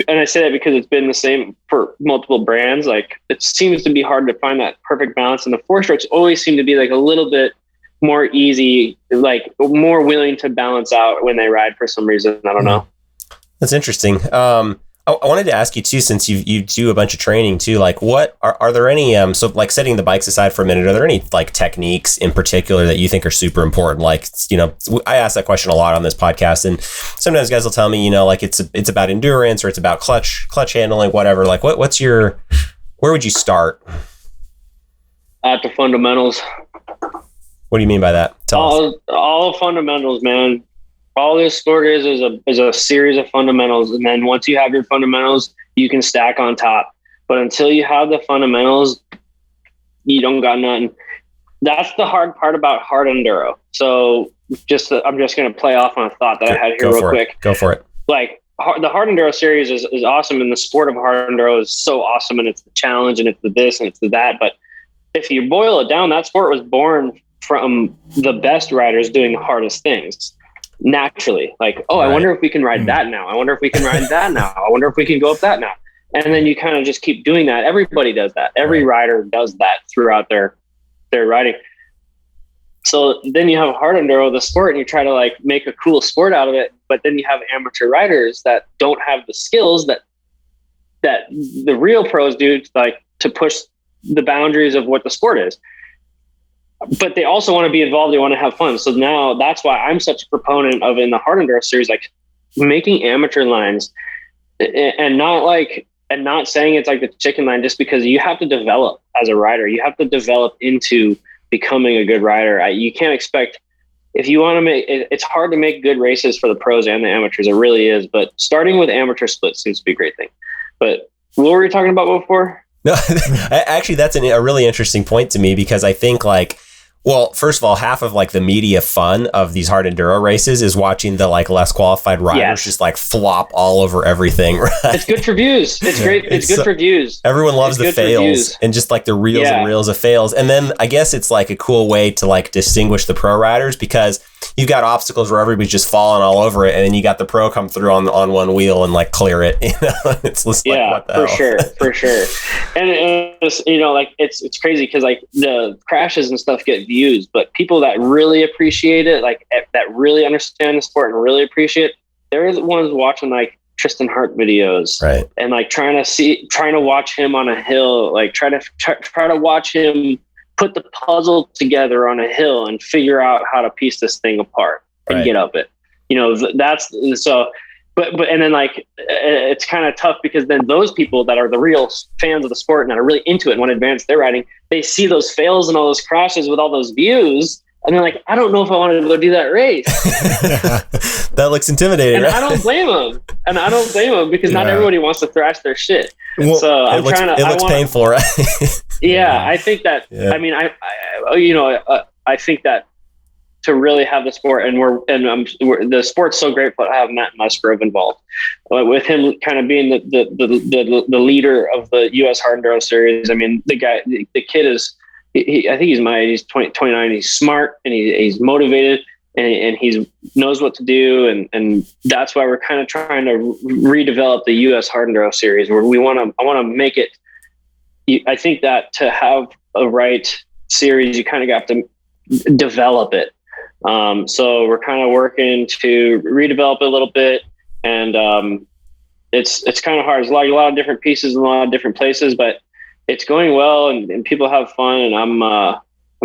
I say that because it's been the same for multiple brands. Like it seems to be hard to find that perfect balance. And the 4-strokes always seem to be like a little bit more easy, like more willing to balance out when they ride for some reason. I don't know. That's interesting. I wanted to ask you too, since you do a bunch of training too, like what are there any, so like setting the bikes aside for a minute, are there any like techniques in particular that you think are super important? Like, I ask that question a lot on this podcast, and sometimes guys will tell me, like it's about endurance or it's about clutch handling, whatever. Like where would you start? At the fundamentals. What do you mean by that? All fundamentals, man. All this sport is a series of fundamentals. And then once you have your fundamentals, you can stack on top. But until you have the fundamentals, you don't got nothing. That's the hard part about hard enduro. So I'm just going to play off on a thought that I had here real quick. Go for it. Like the hard enduro series is awesome, and the sport of hard enduro is so awesome, and it's the challenge, and it's the this, and it's the that. But if you boil it down, that sport was born from the best riders doing the hardest things naturally. Like, I wonder if we can ride that now. I wonder if we can ride that now. I wonder if we can go up that now. And then you kind of just keep doing that. Everybody does that. Every rider does that throughout their riding. So then you have hard enduro, the sport, and you try to like make a cool sport out of it. But then you have amateur riders that don't have the skills that the real pros do, like to push the boundaries of what the sport is. But they also want to be involved. They want to have fun. So now that's why I'm such a proponent of, in the hard enduro series, like making amateur lines, and not saying it's like the chicken line, just because you have to develop as a rider. You have to develop into becoming a good rider. You can't expect, if you want to make it, it's hard to make good races for the pros and the amateurs. It really is. But starting with amateur splits seems to be a great thing. But what were you talking about before? No, actually, that's a really interesting point to me, because I think like, well, first of all, half of like the media fun of these hard enduro races is watching the like less qualified riders just like flop all over everything. Right? It's good for views. It's great. It's good for views. Everyone loves the fails and just like the reels and reels of fails. And then I guess it's like a cool way to like distinguish the pro riders, because you've got obstacles where everybody's just falling all over it, and then you got the pro come through on one wheel and like clear it. You know, it's just like, what the hell? for sure. And it's, you know, like it's crazy because like the crashes and stuff get views, but people that really appreciate it, like that really understand the sport and really appreciate it, they're the ones watching like Tristan Hart videos, right? And like trying to watch him on a hill, like try to watch him put the puzzle together on a hill and figure out how to piece this thing apart and get up it. You know, that's so. But and then like it's kind of tough, because then those people that are the real fans of the sport and that are really into it and want to advance their riding, they see those fails and all those crashes with all those views, and they're like, I don't know if I wanted to go do that race. That looks intimidating. And right? I don't blame them. Because not everybody wants to thrash their shit. Well, so it looks painful, right? I think that. Yeah. I mean, I think that to really have the sport, and the sport's so grateful to have Matt Musgrove involved, with him kind of being the leader of the U.S. Hard Enduro Series. I mean, the kid is, I think he's 29. He's smart and he's motivated, and he knows what to do, and that's why we're kind of trying to redevelop the U.S. Hard Enduro Series, where I want to make it. I think that to have a right series, you kind of got to develop it. So we're kind of working to redevelop it a little bit, and it's kind of hard. There's a lot of different pieces in a lot of different places, but it's going well, and people have fun, and I'm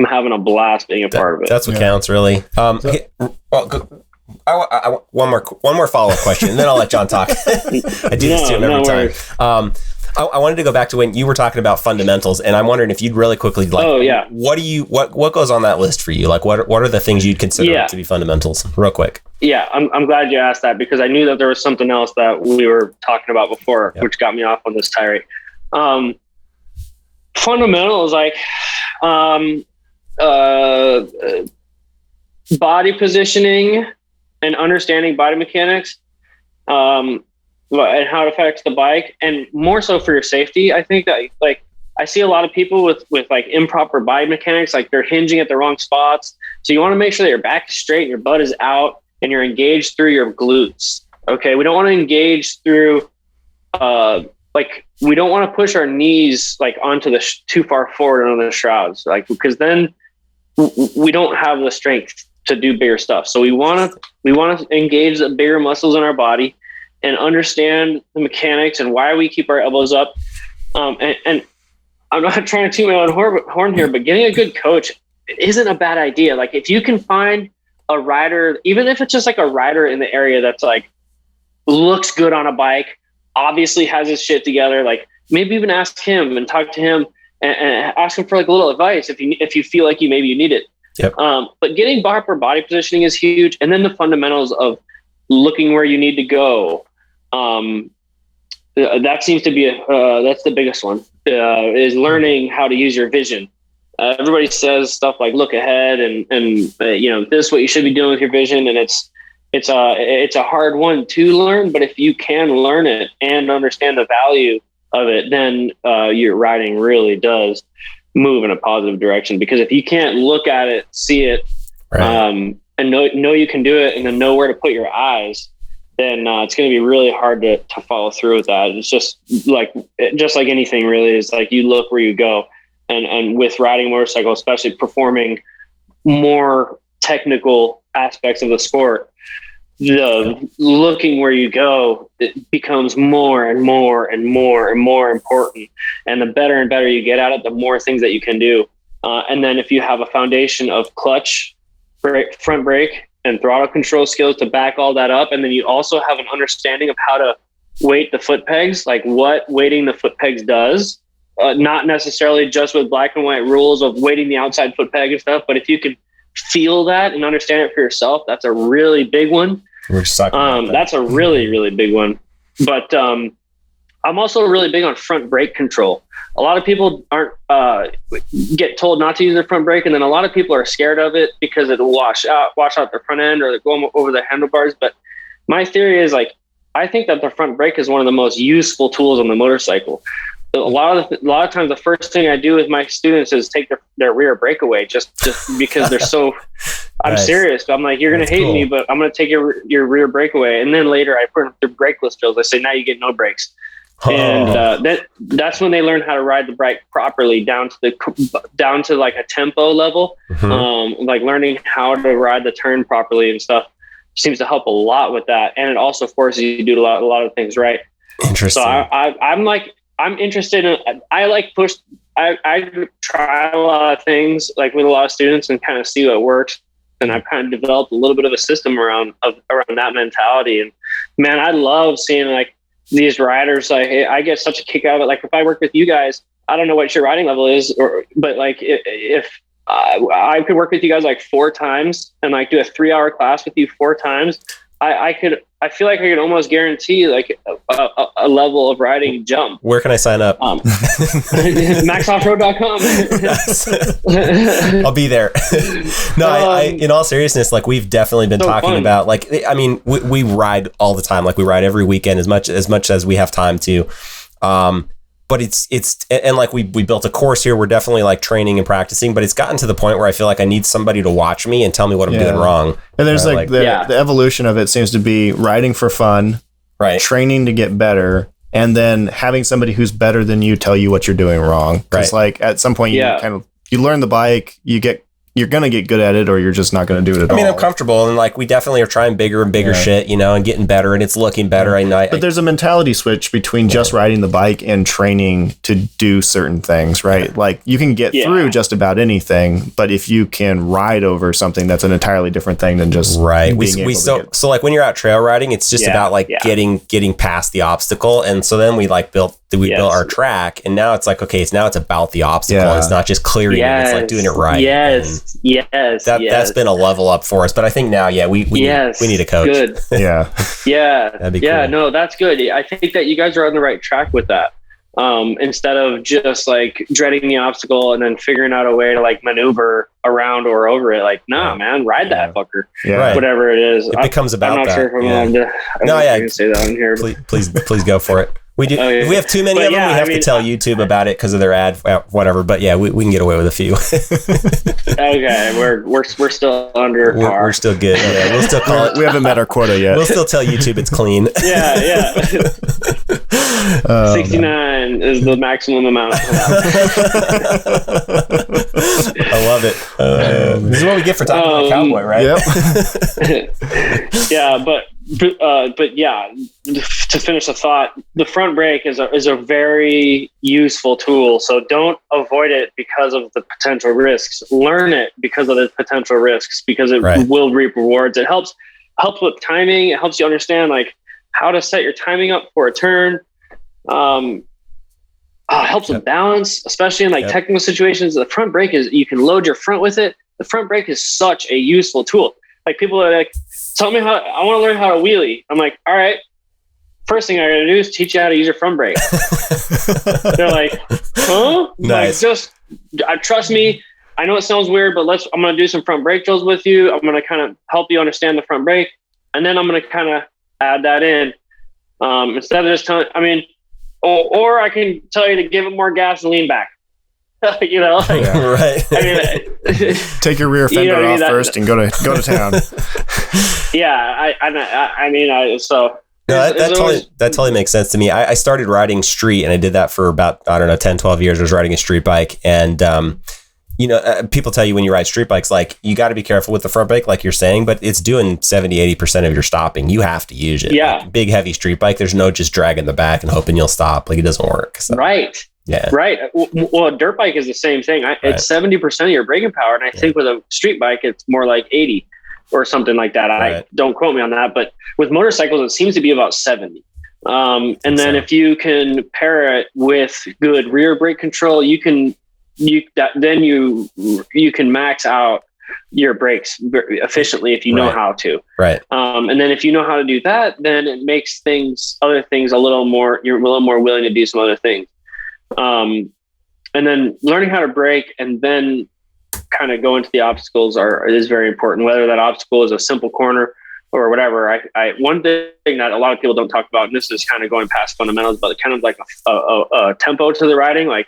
having a blast being a part of it. That's what counts, really. One more follow-up question, and then I'll let John talk. I do this to him every time. I wanted to go back to when you were talking about fundamentals, and I'm wondering if you'd really quickly what goes on that list for you? Like what are the things you'd consider to be fundamentals, real quick? Yeah, I'm glad you asked that, because I knew that there was something else that we were talking about before, which got me off on this tirade. Fundamentals, like body positioning and understanding body mechanics, and how it affects the bike, and more so for your safety. I think that like I see a lot of people with like improper body mechanics, like they're hinging at the wrong spots. So you want to make sure that your back is straight and your butt is out and you're engaged through your glutes. Okay. We don't want to engage through, we don't want to push our knees like onto the too far forward on the shrouds, like, because then we don't have the strength to do bigger stuff. So we want to engage the bigger muscles in our body and understand the mechanics and why we keep our elbows up. And I'm not trying to toot my own horn here, but getting a good coach isn't a bad idea. Like if you can find a rider, even if it's just like a rider in the area that's like looks good on a bike, obviously has his shit together, like maybe even ask him and talk to him and ask him for like a little advice if you feel like you need it. Yep. But getting proper body positioning is huge. And then the fundamentals of looking where you need to go. That seems to be that's the biggest one, is learning how to use your vision. everybody says stuff like look ahead and this is what you should be doing with your vision, and it's a hard one to learn, but if you can learn it and understand the value of it, then your riding really does move in a positive direction. Because if you can't look at it, see it, and know you can do it, and then know where to put your eyes, then it's going to be really hard to follow through with that. It's just like anything really, is like you look where you go. And with riding a motorcycle, especially performing more technical aspects of the sport, the looking where you go, it becomes more and more and more and more important. And the better and better you get at it, the more things that you can do. And then if you have a foundation of clutch, front brake, and throttle control skills to back all that up, and then you also have an understanding of how to weight the foot pegs, like what weighting the foot pegs does. Not necessarily just with black and white rules of weighting the outside foot peg and stuff, but if you can feel that and understand it for yourself, that's a really big one. That's a really, really big one. But I'm also really big on front brake control. A lot of people aren't get told not to use their front brake, and then a lot of people are scared of it because it'll wash out their front end, or they're going over the handlebars. But my theory is, like, I think that the front brake is one of the most useful tools on the motorcycle. A lot of times, the first thing I do with my students is take their rear brake away, just because they're so. I'm nice. Serious. I'm like, you're gonna hate me, but I'm gonna take your rear brake away, and then later I put them through brakeless drills. I say, now you get no brakes, and that's when they learn how to ride the bike properly, down to like a tempo level, like learning how to ride the turn properly and stuff. Seems to help a lot with that, and it also forces you to do a lot of things right. Interesting. So I'm interested in, I try a lot of things, like with a lot of students, and kind of see what works. And I've kind of developed a little bit of a system around that mentality. And man, I love seeing like these riders. Like, I get such a kick out of it. Like, if I work with you guys, I don't know what your riding level is, but like if I could work with you guys like 4 times and like do a 3-hour class with you 4 times, I feel like I could almost guarantee like a level of riding jump. Where can I sign up? maxoffroad.com. I'll be there. No, I in all seriousness, like, we've definitely been talking about, like, I mean, we ride all the time. Like, we ride every weekend as much as we have time to. But it's and like we built a course here. We're definitely like training and practicing, but it's gotten to the point where I feel like I need somebody to watch me and tell me what I'm doing wrong. And there's the evolution of it seems to be riding for fun, right? Training to get better, and then having somebody who's better than you tell you what you're doing wrong. Because like at some point you learn the bike, you're going to get good at it, or you're just not going to do it at all. I mean, I'm comfortable, and like we definitely are trying bigger and bigger shit, and getting better, and it's looking better. But there's a mentality switch between just riding the bike and training to do certain things, right? Yeah. Like, you can get through just about anything, but if you can ride over something, that's an entirely different thing than just so like when you're out trail riding, it's just about like getting past the obstacle, and so then we like built our track, and now it's like, okay, it's about the obstacle. Yeah. It's not just clearing it, it's like doing it right. That's been a level up for us. But I think now, we need a coach. Good. That'd be cool. No, that's good. I think that you guys are on the right track with that. Instead of just like dreading the obstacle and then figuring out a way to like maneuver around or over it. Like, man, ride that fucker. Yeah. Right. Whatever it is. It becomes about that. I'm not sure if I'm allowed to. I can say that on here. Please go for it. We do. If we have too many of them, we have to tell YouTube about it because of their ad, whatever. But we can get away with a few. Okay, we're still under par. We're still good. Yeah, we'll still call it. We haven't met our quota yet. We'll still tell YouTube it's clean. Yeah. 69 is the maximum amount. I love it. This is what we get for talking about Cowboy, right? Yep. Yeah, but to finish the thought, the front brake is a very useful tool. So don't avoid it because of the potential risks. Learn it because of the potential risks, because it will reap rewards. It helps with timing. It helps you understand like how to set your timing up for a turn. Helps with balance, especially in like technical situations. The front brake you can load your front with it. The front brake is such a useful tool. Like, people are like, tell me I want to learn how to wheelie. I'm like, all right, first thing I got to do is teach you how to use your front brake. They're like, huh? Nice. Like, trust me. I know it sounds weird, but I'm going to do some front brake drills with you. I'm going to kind of help you understand the front brake. And then I'm going to kind of add that in. Instead of just telling, or I can tell you to give it more gas and lean back. Right. Take your rear fender off first and go to town. Yeah. That totally makes sense to me. I started riding street, and I did that for about, 10, 12 years. I was riding a street bike, and, people tell you when you ride street bikes, like, you got to be careful with the front brake, like you're saying, but it's doing 70-80% of your stopping. You have to use it. Yeah. Like, big, heavy street bike, there's no just dragging the back and hoping you'll stop. Like, it doesn't work. So. Right. Yeah. Right. Well, a dirt bike is the same thing. It's 70% of your braking power. And I think with a street bike, it's more like 80 or something like that. Right. Don't quote me on that, but with motorcycles, it seems to be about 70. And then if you can pair it with good rear brake control, you can max out your brakes efficiently if you know how to. Right. And then if you know how to do that, then it makes other things you're a little more willing to do some other things. And then learning how to brake and then kind of go into the obstacles is very important, whether that obstacle is a simple corner or whatever. One thing that a lot of people don't talk about, and this is kind of going past fundamentals, but kind of like a tempo to the riding, like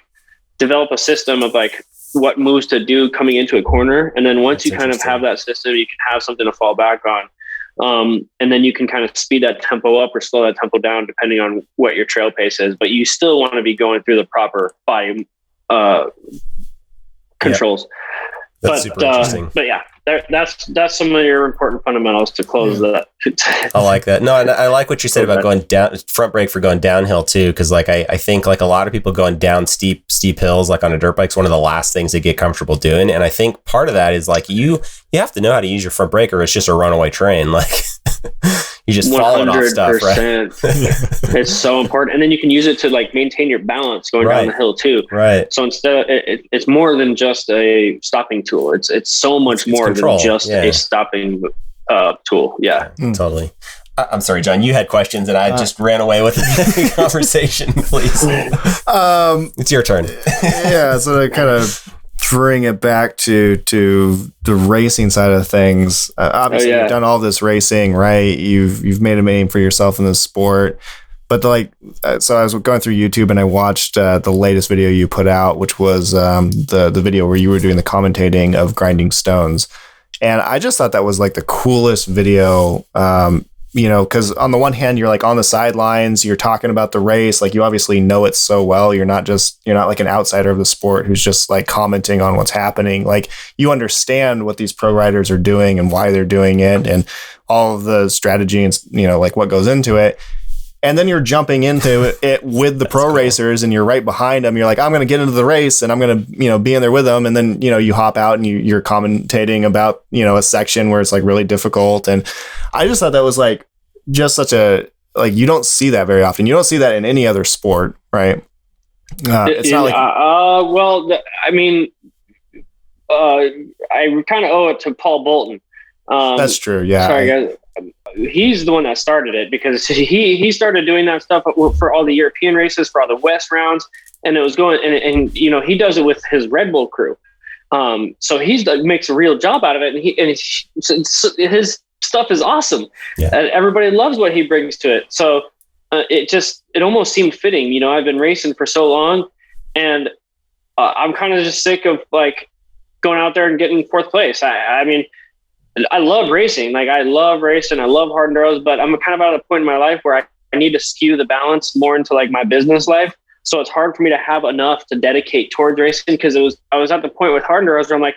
develop a system of like what moves to do coming into a corner. And then once you kind of have that system, you can have something to fall back on. And then you can kind of speed that tempo up or slow that tempo down depending on what your trail pace is, but you still want to be going through the proper body controls. That's super interesting. But yeah, that's some of your important fundamentals to close that. I like that. No, and I like what you said about going down, front brake for going downhill too. Cause like, I think like a lot of people going down steep hills, like on a dirt bike, is one of the last things they get comfortable doing. And I think part of that is like, you have to know how to use your front brake or it's just a runaway train. Like you just falling off stuff, right? It's so important. And then you can use it to like maintain your balance going down the hill too. Right. So instead, it's more than just a stopping tool. It's so much more control. Than just a stopping tool. Yeah. Totally. I'm sorry, John, you had questions and I just ran away with the conversation. Please. It's your turn. Yeah. So to kind of bring it back to the racing side of things, obviously you've done all this racing, right? You've made a name for yourself in this sport, but so I was going through YouTube and I watched the latest video you put out, which was the video where you were doing the commentating of grinding stones. And I just thought that was like the coolest video, because on the one hand, you're like on the sidelines, you're talking about the race, like you obviously know it so well. You're not like an outsider of the sport who's just like commenting on what's happening. Like you understand what these pro riders are doing and why they're doing it and all of the strategy and, like what goes into it. And then you're jumping into it with the pro racers and you're right behind them. You're like, I'm going to get into the race and I'm going to, be in there with them. And then, you hop out and you're commentating about, a section where it's like really difficult. And I just thought that was like just such you don't see that very often. You don't see that in any other sport, right? It's not like, I kind of owe it to Paul Bolton. That's true. Yeah. Sorry, guys. He's the one that started it because he started doing that stuff for all the European races, for all the West rounds. And it was going, and he does it with his Red Bull crew. So makes a real job out of it. And his stuff is awesome. Yeah. Everybody loves what he brings to it. So it almost seemed fitting. I've been racing for so long and I'm kind of just sick of like going out there and getting fourth place. I love racing. Like I love racing. I love hard enduros, but I'm kind of at a point in my life where I need to skew the balance more into like my business life. So it's hard for me to have enough to dedicate towards racing because I was at the point with hard enduros where I'm like,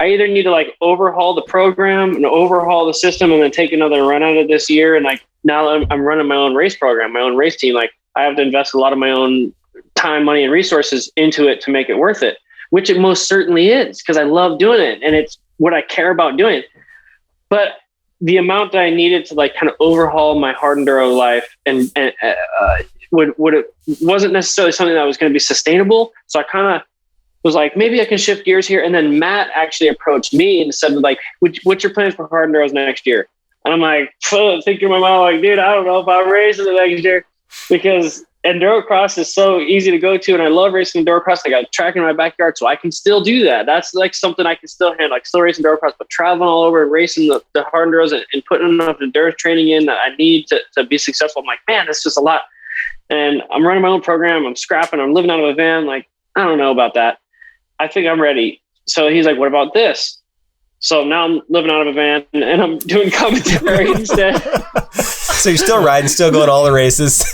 I either need to like overhaul the program and overhaul the system and then take another run at it this year. And like now I'm running my own race program, my own race team. Like I have to invest a lot of my own time, money, and resources into it to make it worth it, which it most certainly is because I love doing it and it's what I care about doing. But the amount that I needed to like kind of overhaul my hard enduro life and it wasn't necessarily something that was going to be sustainable. So I kind of was like, maybe I can shift gears here. And then Matt actually approached me and said like, what's your plans for hard enduros next year? And I'm like, thinking in my mind, like, dude, I don't know if I'm racing the next year because EnduroCross is so easy to go to, and I love racing EnduroCross. I got a track in my backyard, so I can still do that. That's like something I can still handle. I can still race EnduroCross, but traveling all over and racing the hard enduros and putting enough endurance training in that I need to be successful. I'm like, man, that's just a lot. And I'm running my own program. I'm scrapping. I'm living out of a van. Like, I don't know about that. I think I'm ready. So he's like, what about this? So now I'm living out of a van and I'm doing commentary instead. So you're still riding, still going all the races.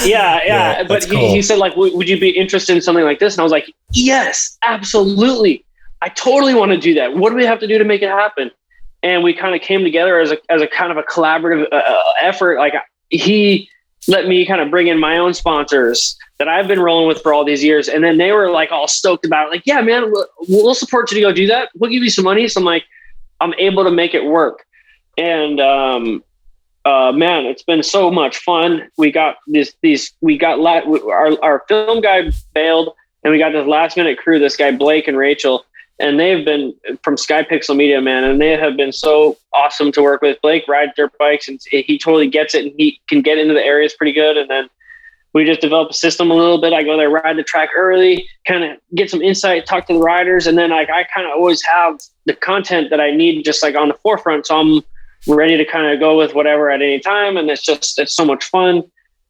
Yeah. But he said, like, would you be interested in something like this? And I was like, yes, absolutely. I totally want to do that. What do we have to do to make it happen? And we kind of came together as a kind of a collaborative effort. Like, he let me kind of bring in my own sponsors that I've been rolling with for all these years. And then they were like all stoked about it. Like, yeah, man, we'll support you to go do that. We'll give you some money. So I'm like, I'm able to make it work. And, man, it's been so much fun. We got our film guy bailed, and we got this last minute crew, this guy, Blake and Rachel, and they've been from Sky Pixel Media, man. And they have been so awesome to work with. Blake rides dirt bikes and he totally gets it, and he can get into the areas pretty good. And then we just develop a system a little bit. I go there, ride the track early, kind of get some insight, talk to the riders. And then I kind of always have the content that I need just like on the forefront. So I'm ready to kind of go with whatever at any time. And it's so much fun.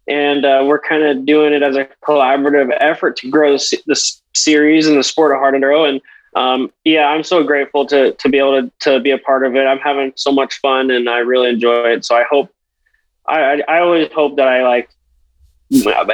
And we're kind of doing it as a collaborative effort to grow the series and the sport of hard enduro. And I'm so grateful to be able to be a part of it. I'm having so much fun and I really enjoy it. So I always hope that I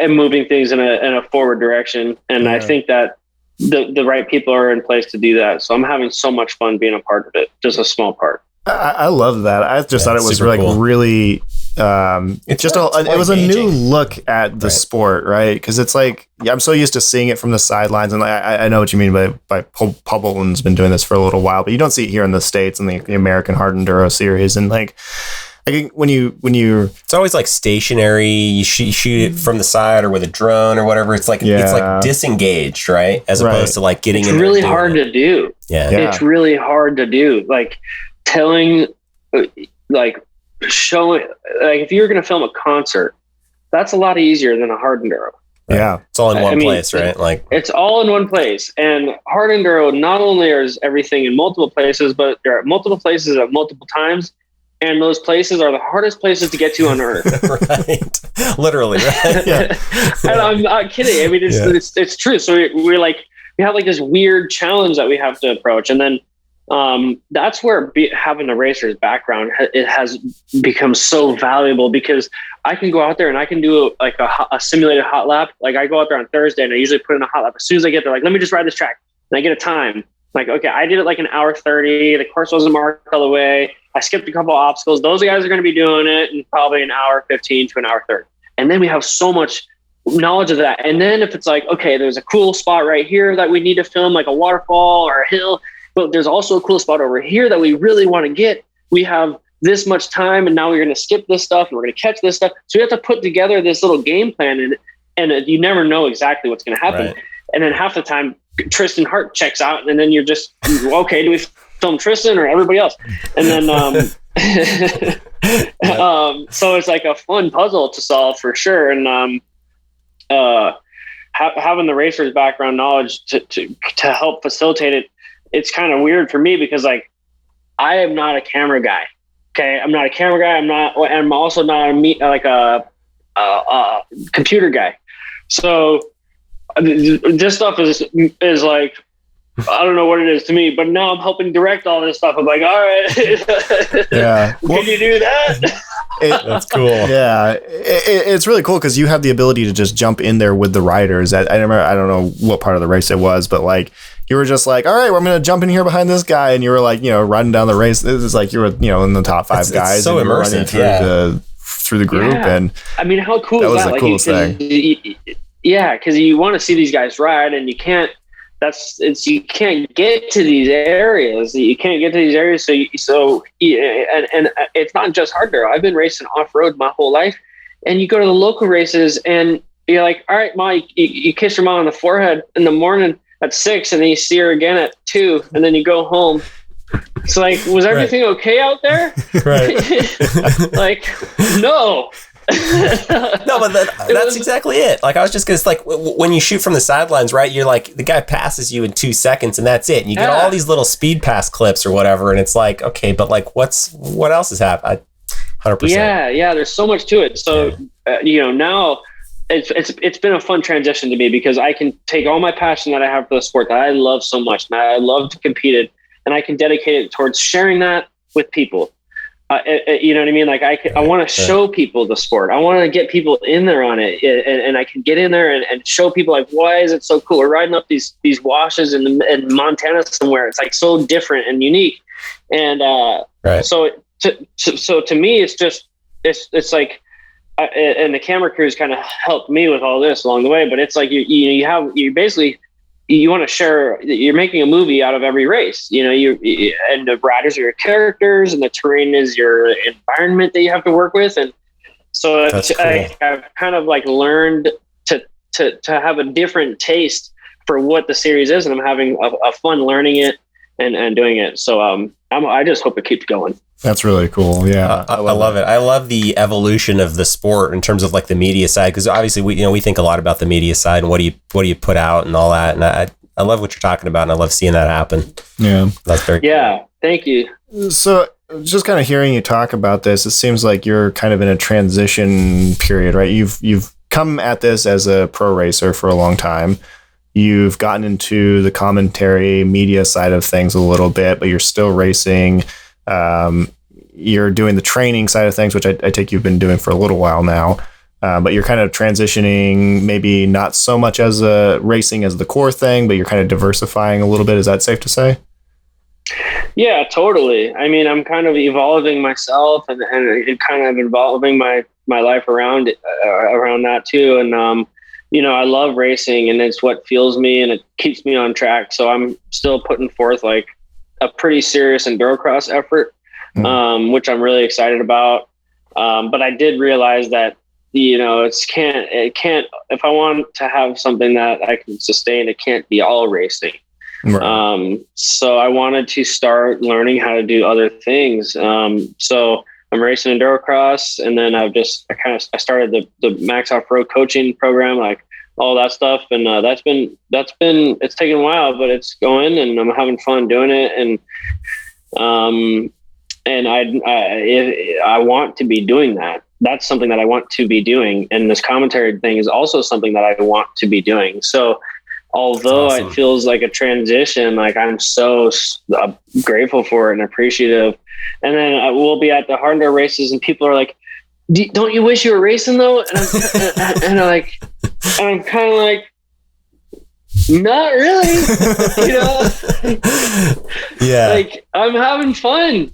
am moving things in a forward direction. And I think that the right people are in place to do that. So I'm having so much fun being a part of it, just a small part. I love that. I just thought it was like cool. Really, it was a new look at the sport, right? Because it's like, I'm so used to seeing it from the sidelines, and I know what you mean by Pubble's been doing this for a little while, but you don't see it here in the States and the American Hard Enduro series. And like, I think when you it's always like stationary, you shoot it from the side or with a drone or whatever. It's like disengaged, right? As opposed to like getting. It's really hard to do. Yeah, it's really hard to do. Like telling, like showing, like if you're going to film a concert, that's a lot easier than a hard enduro. Yeah, it's all in one place, right? Like it's all in one place. And hard enduro, not only is everything in multiple places, but there are multiple places at multiple times. And those places are the hardest places to get to on Earth. Right. Literally, right? Yeah. And I'm not kidding. I mean, it's true. So we have like this weird challenge that we have to approach. And then that's where having the racer's background, it has become so valuable, because I can go out there and I can do a simulated hot lap. Like I go out there on Thursday and I usually put in a hot lap. As soon as I get there, like, let me just ride this track. And I get a time. Like, okay, I did it like an hour 30. The course wasn't marked all the way. I skipped a couple of obstacles. Those guys are going to be doing it in probably an hour 15 to an hour 30. And then we have so much knowledge of that. And then if it's like, okay, there's a cool spot right here that we need to film, like a waterfall or a hill, but there's also a cool spot over here that we really want to get. We have this much time, and now we're going to skip this stuff and we're going to catch this stuff. So we have to put together this little game plan, and you never know exactly what's going to happen. Right. And then half the time, Tristan Hart checks out, and then you're just, okay, do we film Tristan or everybody else? And then so it's like a fun puzzle to solve for sure. And having the racer's background knowledge to help facilitate it, it's kind of weird for me, because like I am not a camera guy. Okay, I'm not a camera guy. I'm also not a computer guy. So this stuff is like, I don't know what it is to me, but now I'm helping direct all this stuff. I'm like, all right, yeah, can you do that? That's cool. Yeah, it's really cool because you have the ability to just jump in there with the riders. I don't know what part of the race it was, but like you were just like, all right, well, I'm going to jump in here behind this guy, and you were like, riding down the race. It was like you were, in the top five guys. It's so and immersive, through the group, and I mean, how cool is that? That was the coolest thing. Yeah, because you want to see these guys ride, and you can't. You can't get to these areas. You can't get to these areas. So it's not just hard enduro. I've been racing off road my whole life, and you go to the local races, and you're like, all right, Ma, you kiss your mom on the forehead in the morning at 6, and then you see her again at 2, and then you go home. It's like, was everything okay out there? Right. Like, no. No, but that's exactly it. Like, I was just gonna, like, when you shoot from the sidelines, right? You're like, the guy passes you in 2 seconds, and that's it. And you get all these little speed pass clips or whatever, and it's like, okay, but like, what else has happened? 100%. Yeah. There's so much to it. So, now it's been a fun transition to me, because I can take all my passion that I have for the sport that I love so much, and I love to compete it, and I can dedicate it towards sharing that with people. You know what I mean? Like, I want to show people the sport. I want to get people in there on it, and I can get in there and show people, like, why is it so cool? We're riding up these washes in Montana somewhere. It's like so different and unique. And so to me, it's just it's like, and the camera crews kind of helped me with all this along the way. But it's like you basically. You want to share, you're making a movie out of every race, and the riders are your characters, and the terrain is your environment that you have to work with. And so I've kind of like learned to have a different taste for what the series is. And I'm having a fun learning it and doing it. So I just hope it keeps going. That's really cool. Yeah. I love it. I love the evolution of the sport in terms of like the media side, because obviously we think a lot about the media side and what do you put out and all that. And I love what you're talking about, and I love seeing that happen. Yeah. That's very cool. Thank you. So just kind of hearing you talk about this, it seems like you're kind of in a transition period, right? You've come at this as a pro racer for a long time. You've gotten into the commentary media side of things a little bit, but you're still racing. You're doing the training side of things, which I take you've been doing for a little while now, but you're kind of transitioning, maybe not so much as racing as the core thing, but you're kind of diversifying a little bit. Is that safe to say? Yeah, totally. I mean, I'm kind of evolving myself and kind of involving my life around that too. And, I love racing, and it's what fuels me and it keeps me on track. So I'm still putting forth like a pretty serious EnduroCross effort, which I'm really excited about. But I did realize that, it can't, if I want to have something that I can sustain, it can't be all racing. Right. So I wanted to start learning how to do other things. So I'm racing EnduroCross, and then I started the Max Off-Road coaching program, like all that stuff. And it's taken a while, but it's going, and I'm having fun doing it. And I want to be doing that. That's something that I want to be doing. And this commentary thing is also something that I want to be doing. So although awesome. It feels like a transition, like I'm so grateful for it and appreciative. And then we'll be at the Hard Enduro races, and people are like, don't you wish you were racing though? And I'm kind of like, not really, Yeah. Like, I'm having fun.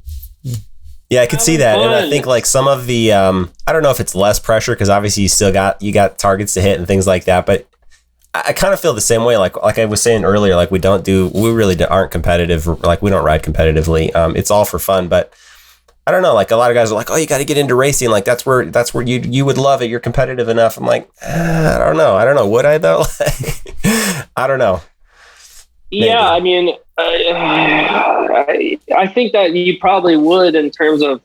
Yeah, I could see that. Fun. And I think like some of the, I don't know if it's less pressure, because obviously you got targets to hit and things like that. But I kind of feel the same way. Like I was saying earlier, like we really aren't competitive. Like we don't ride competitively. It's all for fun. But I don't know. Like a lot of guys are like, oh, you got to get into racing. Like that's where you would love it. You're competitive enough. I'm like, I don't know. Would I though? I don't know. Maybe. Yeah, I mean, I think that you probably would, in terms of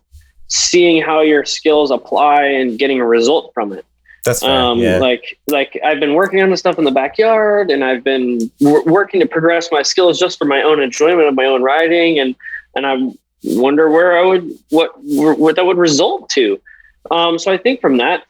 seeing how your skills apply and getting a result from it. That's fair. Yeah. Like I've been working on this stuff in the backyard, and I've been working to progress my skills just for my own enjoyment of my own riding, and I wonder what that would result to. So I think from that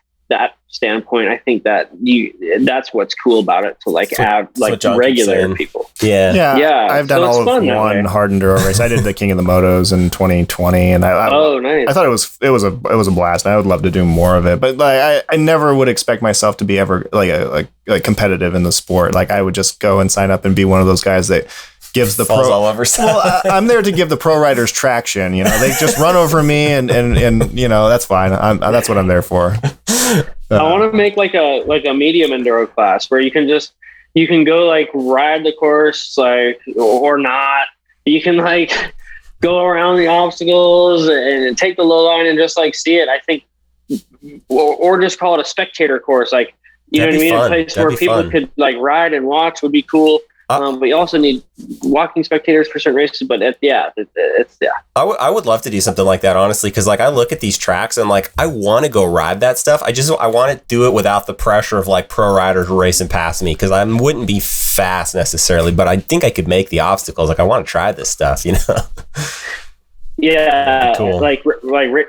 standpoint, I think that's what's cool about it, to like add like regular people. Yeah. I've done all of one Hard Enduro race. I did the King of the Motos in 2020, and nice. I thought it was a blast. And I would love to do more of it, but like I never would expect myself to be ever like competitive in the sport. Like I would just go and sign up and be one of those guys that gives the falls all over stuff. Well, I'm there to give the pro riders traction. They just run over me, and that's fine. That's what I'm there for. I want to make like a medium enduro class where you can go like ride the course, like, or not. You can like go around the obstacles and take the low line and just like see it. I think, or just call it a spectator course. Like, you know what I mean? A place where people could like ride and watch would be cool. but you also need walking spectators for certain races. But it's. I would love to do something like that, honestly, because like I look at these tracks and like I want to go ride that stuff. I want to do it without the pressure of like pro riders racing past me, because I wouldn't be fast necessarily, but I think I could make the obstacles. Like I want to try this stuff, you know. Yeah, cool. like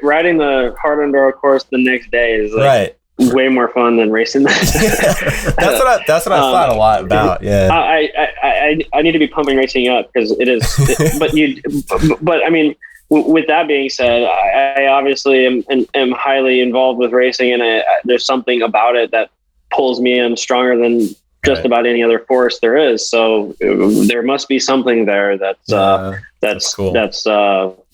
riding the Hard Enduro course the next day is like, right. Way more fun than racing. That's what I thought a lot about. Yeah, I need to be pumping racing up because it is. But I mean, with that being said, I obviously am highly involved with racing, and there's something about it that pulls me in stronger than just about any other force there is. So there must be something there that's cool. That's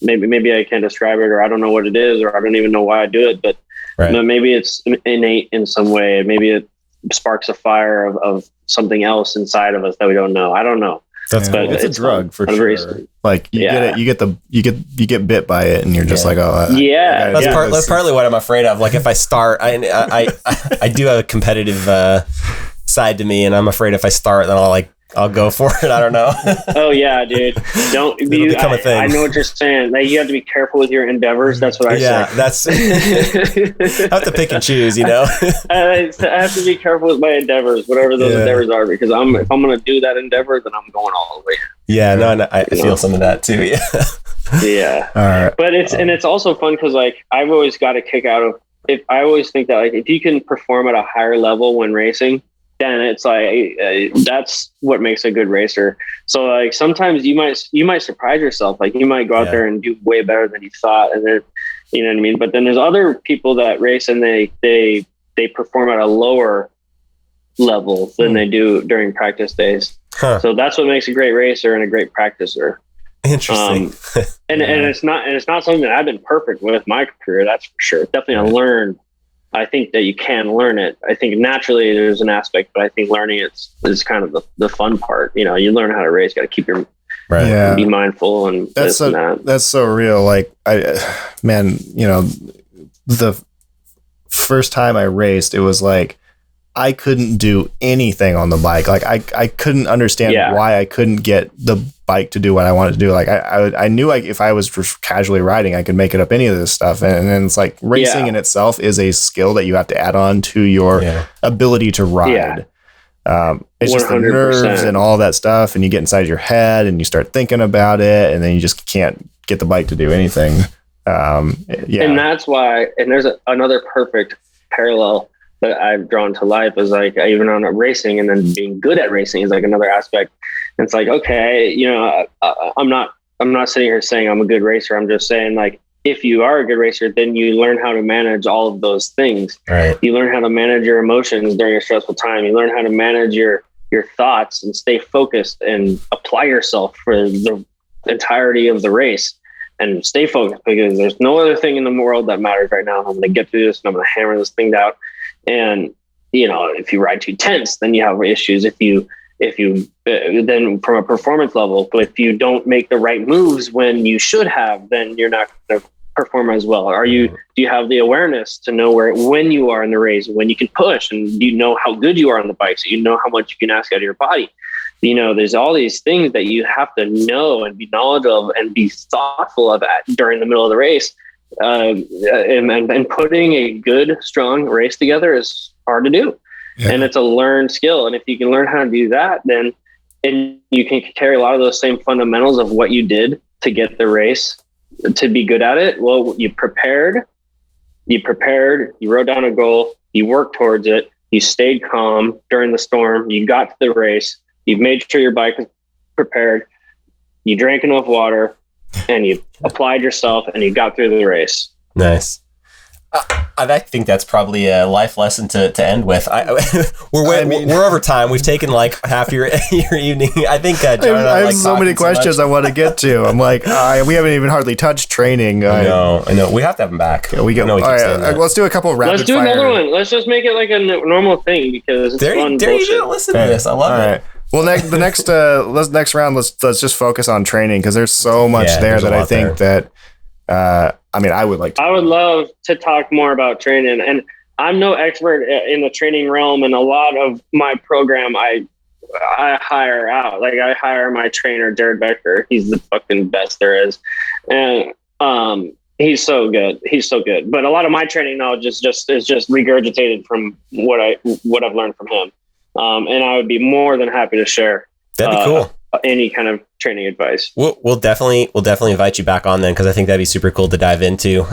maybe I can't describe it, or I don't know what it is, or I don't even know why I do it, but. Right. Maybe it's innate in some way. Maybe it sparks a fire of something else inside of us that we don't know. I don't know. It's a drug for sure. Like you get bit by it, and you're just like, That's partly what I'm afraid of. Like if I start, I do have a competitive side to me, and I'm afraid if I start, then I'll go for it. I don't know. Oh yeah, dude. It'll become a thing. I know what you're saying. Like you have to be careful with your endeavors. That's what I say. Yeah, that's. I have to pick and choose, you know. I have to be careful with my endeavors, whatever those endeavors are, because if I'm going to do that endeavor, then I'm going all the way. Yeah, no, I feel some of that too. Yeah. Yeah. All right. But it's also fun because like I've always got a kick out of I always think that like if you can perform at a higher level when racing, then it's like that's what makes a good racer. So like sometimes you might surprise yourself. Like you might go out there and do way better than you thought, and then you know what I mean. But then there's other people that race and they perform at a lower level than they do during practice days. Huh. So that's what makes a great racer and a great practicer. Interesting. And it's not something that I've been perfect with my career. That's for sure. Definitely I learned. I think that you can learn it. I think naturally there's an aspect, but I think learning is kind of the fun part. You know, you learn how to race, got to keep your be mindful and that. That's so real. Like the first time I raced, it was like I couldn't do anything on the bike. Like I couldn't understand why I couldn't get the bike to do what I wanted to do. Like I knew like if I was just casually riding, I could make it up any of this stuff. And then it's like racing in itself is a skill that you have to add on to your ability to ride. It's 100%. Just the nerves and all that stuff. And you get inside your head and you start thinking about it, and then you just can't get the bike to do anything. And that's why, and there's another perfect parallel that I've drawn to life is like even on racing, and then being good at racing is like another aspect. And it's like, okay, you know, I'm not sitting here saying I'm a good racer. I'm just saying like, if you are a good racer, then you learn how to manage all of those things. Right. You learn how to manage your emotions during a stressful time. You learn how to manage your thoughts and stay focused and apply yourself for the entirety of the race and stay focused, because there's no other thing in the world that matters right now. I'm going to get through this and I'm going to hammer this thing out. And, you know, if you ride too tense, then you have issues. If you then from a performance level, but if you don't make the right moves when you should have, then you're not going to perform as well. Do you have the awareness to know when you are in the race, when you can push, and you know how good you are on the bike, so you know how much you can ask out of your body. You know, there's all these things that you have to know and be knowledgeable of and be thoughtful of during the middle of the race. And putting a good, strong race together is hard to do. Yeah. And it's a learned skill. And if you can learn how to do that, then you can carry a lot of those same fundamentals of what you did to get the race to be good at it. Well, you prepared, you wrote down a goal, you worked towards it, you stayed calm during the storm, you got to the race, you made sure your bike was prepared, you drank enough water, and you applied yourself and you got through the race. Nice. I think that's probably a life lesson to end with. We're over time. We've taken like half your evening. I think John and I have so many questions I want to get to. I'm like, we haven't even hardly touched training. I know. We have to have him back. Yeah, we get. All right, let's do a couple of rapid fire. Let's do another one. Let's just make it like a normal thing, because it's fun bullshit. You go. Listen to this. I love it. Well, the next round, let's just focus on training, because there's so much there that I think that. I would love to talk more about training, and I'm no expert in the training realm. And a lot of my program, I I hire out. Like I hire my trainer, Jared Becker. He's the fucking best there is. And he's so good. He's so good. But a lot of my training knowledge is just regurgitated from what I've learned from him. And I would be more than happy to share. That'd be cool. Any kind of training advice. We'll definitely invite you back on then, because I think that'd be super cool to dive into.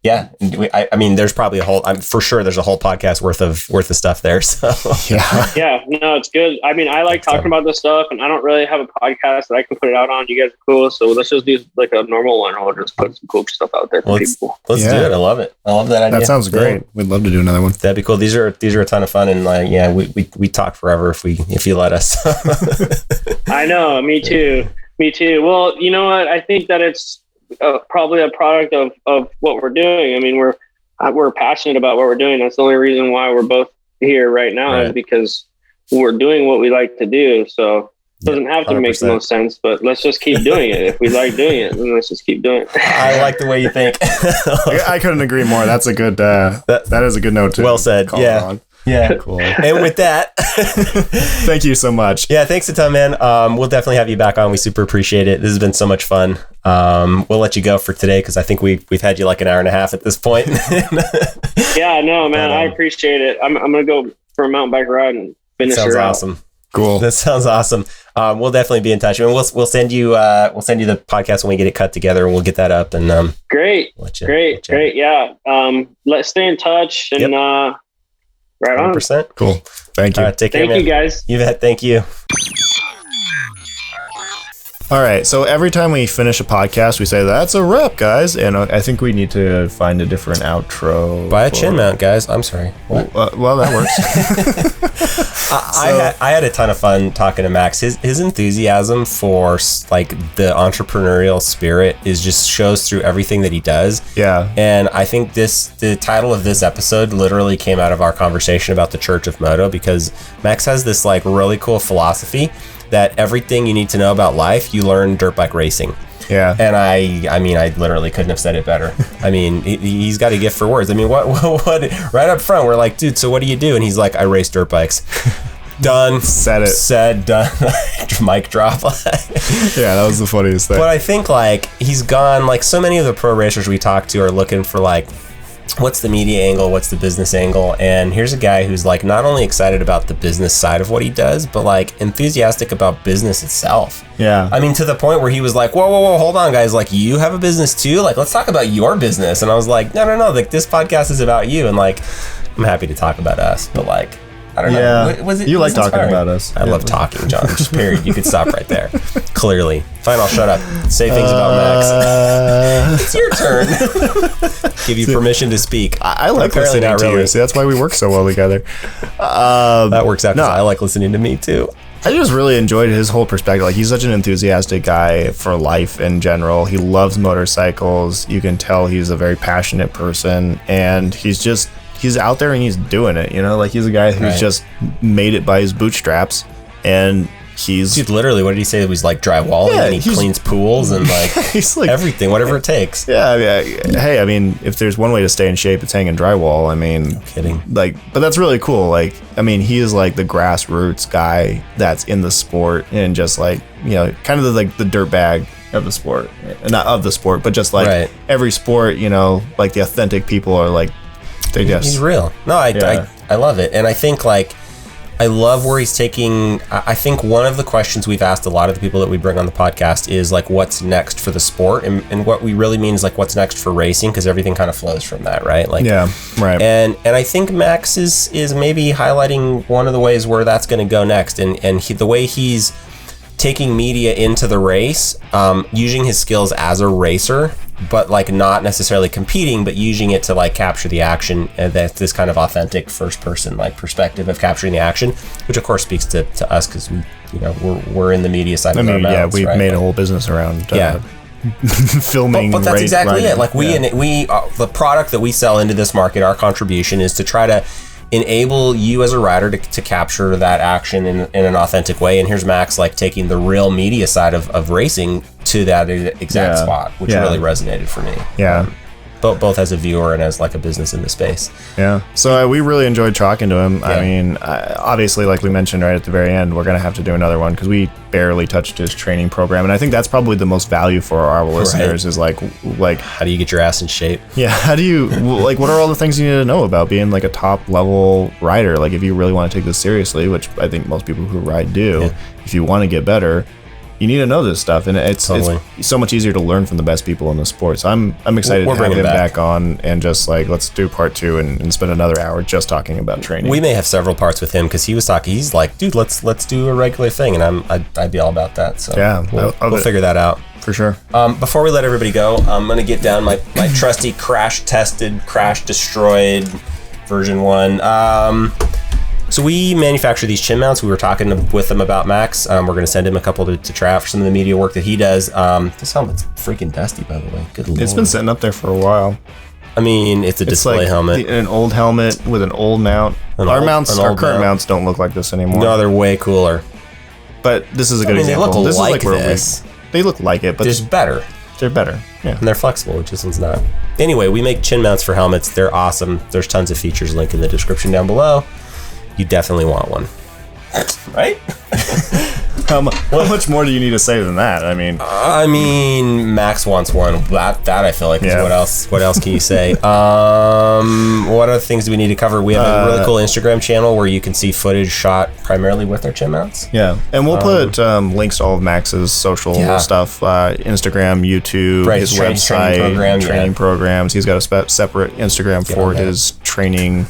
Yeah, I mean, there's probably for sure there's a whole podcast worth of stuff there. So yeah, no, it's good. I mean, I like talking about this stuff, and I don't really have a podcast that I can put it out on. You guys are cool, so let's just do like a normal one, or just put some cool stuff out there for people. Let's do it. I love it. I love that idea. That sounds great. Yeah. We'd love to do another one. That'd be cool. These are a ton of fun, and we talk forever if you let us. I know. Me too. Well, you know what? I think that it's probably a product of what we're doing. I mean, we're passionate about what we're doing. That's the only reason why we're both here right now, is because we're doing what we like to do. So it doesn't have to 100%. Make the most sense, but let's just keep doing it. If we like doing it, then let's just keep doing it. I like the way you think. I couldn't agree more. That's a good, that is a good note to well said. Yeah. Yeah. Cool. And with that, thank you so much. Yeah. Thanks a ton, man. We'll definitely have you back on. We super appreciate it. This has been so much fun. We'll let you go for today, because I think we've had you like an hour and a half at this point. Yeah, no, man, I appreciate it. I'm going to go for a mountain bike ride and finish her out. Sounds awesome. Cool. That sounds awesome. We'll definitely be in touch, and we'll send you the podcast when we get it cut together, and we'll get that up. And great. Yeah. Let's stay in touch, and right on. 100%. Cool. Thank you. Take care, man. Thank you, guys. You bet. Thank you. All right. So every time we finish a podcast, we say, that's a wrap, guys. And I think we need to find a different outro. Buy a chin mount, guys. I'm sorry. What? Well, that works. I had a ton of fun talking to Max. His enthusiasm for like the entrepreneurial spirit just shows through everything that he does. Yeah. And I think the title of this episode literally came out of our conversation about the Church of Moto, because Max has this like really cool philosophy that everything you need to know about life, you learn dirt bike racing. Yeah. And I mean, I literally couldn't have said it better. I mean, he's got a gift for words. I mean, what right up front, we're like, dude, so what do you do? And he's like, I race dirt bikes. Done. Said, done. Mic drop. Yeah, that was the funniest thing. But I think like he's gone, like so many of the pro racers we talk to are looking for like, what's the media angle, what's the business angle, and here's a guy who's like not only excited about the business side of what he does, but like enthusiastic about business itself. Yeah. I mean, to the point where he was like, whoa, hold on, guys, like you have a business too, like let's talk about your business. And I was like, no, like this podcast is about you, and like I'm happy to talk about us, but like I don't know. Was it? You like talking about us. I love talking, John. Just period. You could stop right there. Clearly. Fine, I'll shut up. Say things about Max. It's your turn. Give you permission to speak. I like listening to you. See, that's why we work so well together. That works out because I like listening to me too. I just really enjoyed his whole perspective. Like, he's such an enthusiastic guy for life in general. He loves motorcycles. You can tell he's a very passionate person, and he's out there and he's doing it, you know, like he's a guy who's just made it by his bootstraps, and he's literally, what did he say? It was like drywalling, and he cleans pools and like he's like everything, whatever it takes. Yeah. Hey, I mean, if there's one way to stay in shape, it's hanging drywall. I mean, no kidding. Like, but that's really cool. Like, I mean, he is like the grassroots guy that's in the sport, and just like, you know, kind of like the dirtbag of the sport, not of the sport, but just like every sport, you know, like the authentic people are like, he's real. No, I love it. And I think like I love where he's taking. I think one of the questions we've asked a lot of the people that we bring on the podcast is like, what's next for the sport? And what we really mean is like, what's next for racing? Because everything kind of flows from that, right? Like, yeah, right. And I think Max is maybe highlighting one of the ways where that's going to go next. And the way he's taking media into the race, using his skills as a racer, but like not necessarily competing, but using it to like capture the action, and that's this kind of authentic first person like perspective of capturing the action, which of course speaks to us, because we, you know, we're in the media side of our mouths, we've made a whole business around filming. But that's exactly it. Like we the product that we sell into this market, our contribution is to try to enable you as a rider to capture that action in an authentic way. And here's Max like taking the real media side of racing to that exact spot, which really resonated for me. Yeah. both as a viewer and as like a business in the space. Yeah. So we really enjoyed talking to him. Yeah. I mean, obviously, like we mentioned right at the very end, we're going to have to do another one because we barely touched his training program. And I think that's probably the most value for our listeners is like how do you get your ass in shape? Yeah. How do you, like, what are all the things you need to know about being like a top level rider? Like, if you really want to take this seriously, which I think most people who ride do, if you want to get better, you need to know this stuff, and it's so much easier to learn from the best people in the sport. So I'm excited to have him back on and just like let's do part 2 and spend another hour just talking about training. We may have several parts with him because he was talking. He's like, dude, let's do a regular thing, and I'd be all about that. So yeah, we'll figure that out for sure. Before we let everybody go, I'm gonna get down my trusty crash tested, crash destroyed version 1. So we manufacture these chin mounts. We were talking with them about Max. We're going to send him a couple to try out for some of the media work that he does. This helmet's freaking dusty, by the way. Good lord. It's been sitting up there for a while. I mean, it's a display helmet. An old helmet with an old mount. Our current mounts don't look like this anymore. No, they're way cooler. But this is a good example. They look like this. They look like it, but just better. They're better. Yeah. And they're flexible, which this one's not. Anyway, we make chin mounts for helmets. They're awesome. There's tons of features. Link in the description down below. You definitely want one, right? How much more do you need to say than that? I mean, Max wants one. That I feel like is what else? What else can you say? What other things do we need to cover? We have a really cool Instagram channel where you can see footage shot primarily with our chin mounts. Yeah, and we'll put links to all of Max's social stuff: Instagram, YouTube, his website, training programs. He's got a separate Instagram for his training.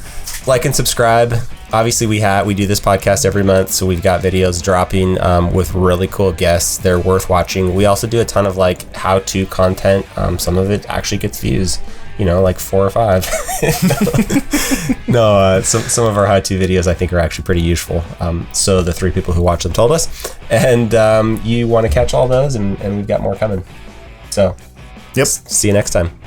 Like and subscribe. Obviously, we do this podcast every month, so we've got videos dropping with really cool guests. They're worth watching. We also do a ton of like how-to content. Some of it actually gets views, like 4 or 5. No, some of our how-to videos I think are actually pretty useful. So the 3 people who watch them told us, and you want to catch all those, and we've got more coming. So, yep. See you next time.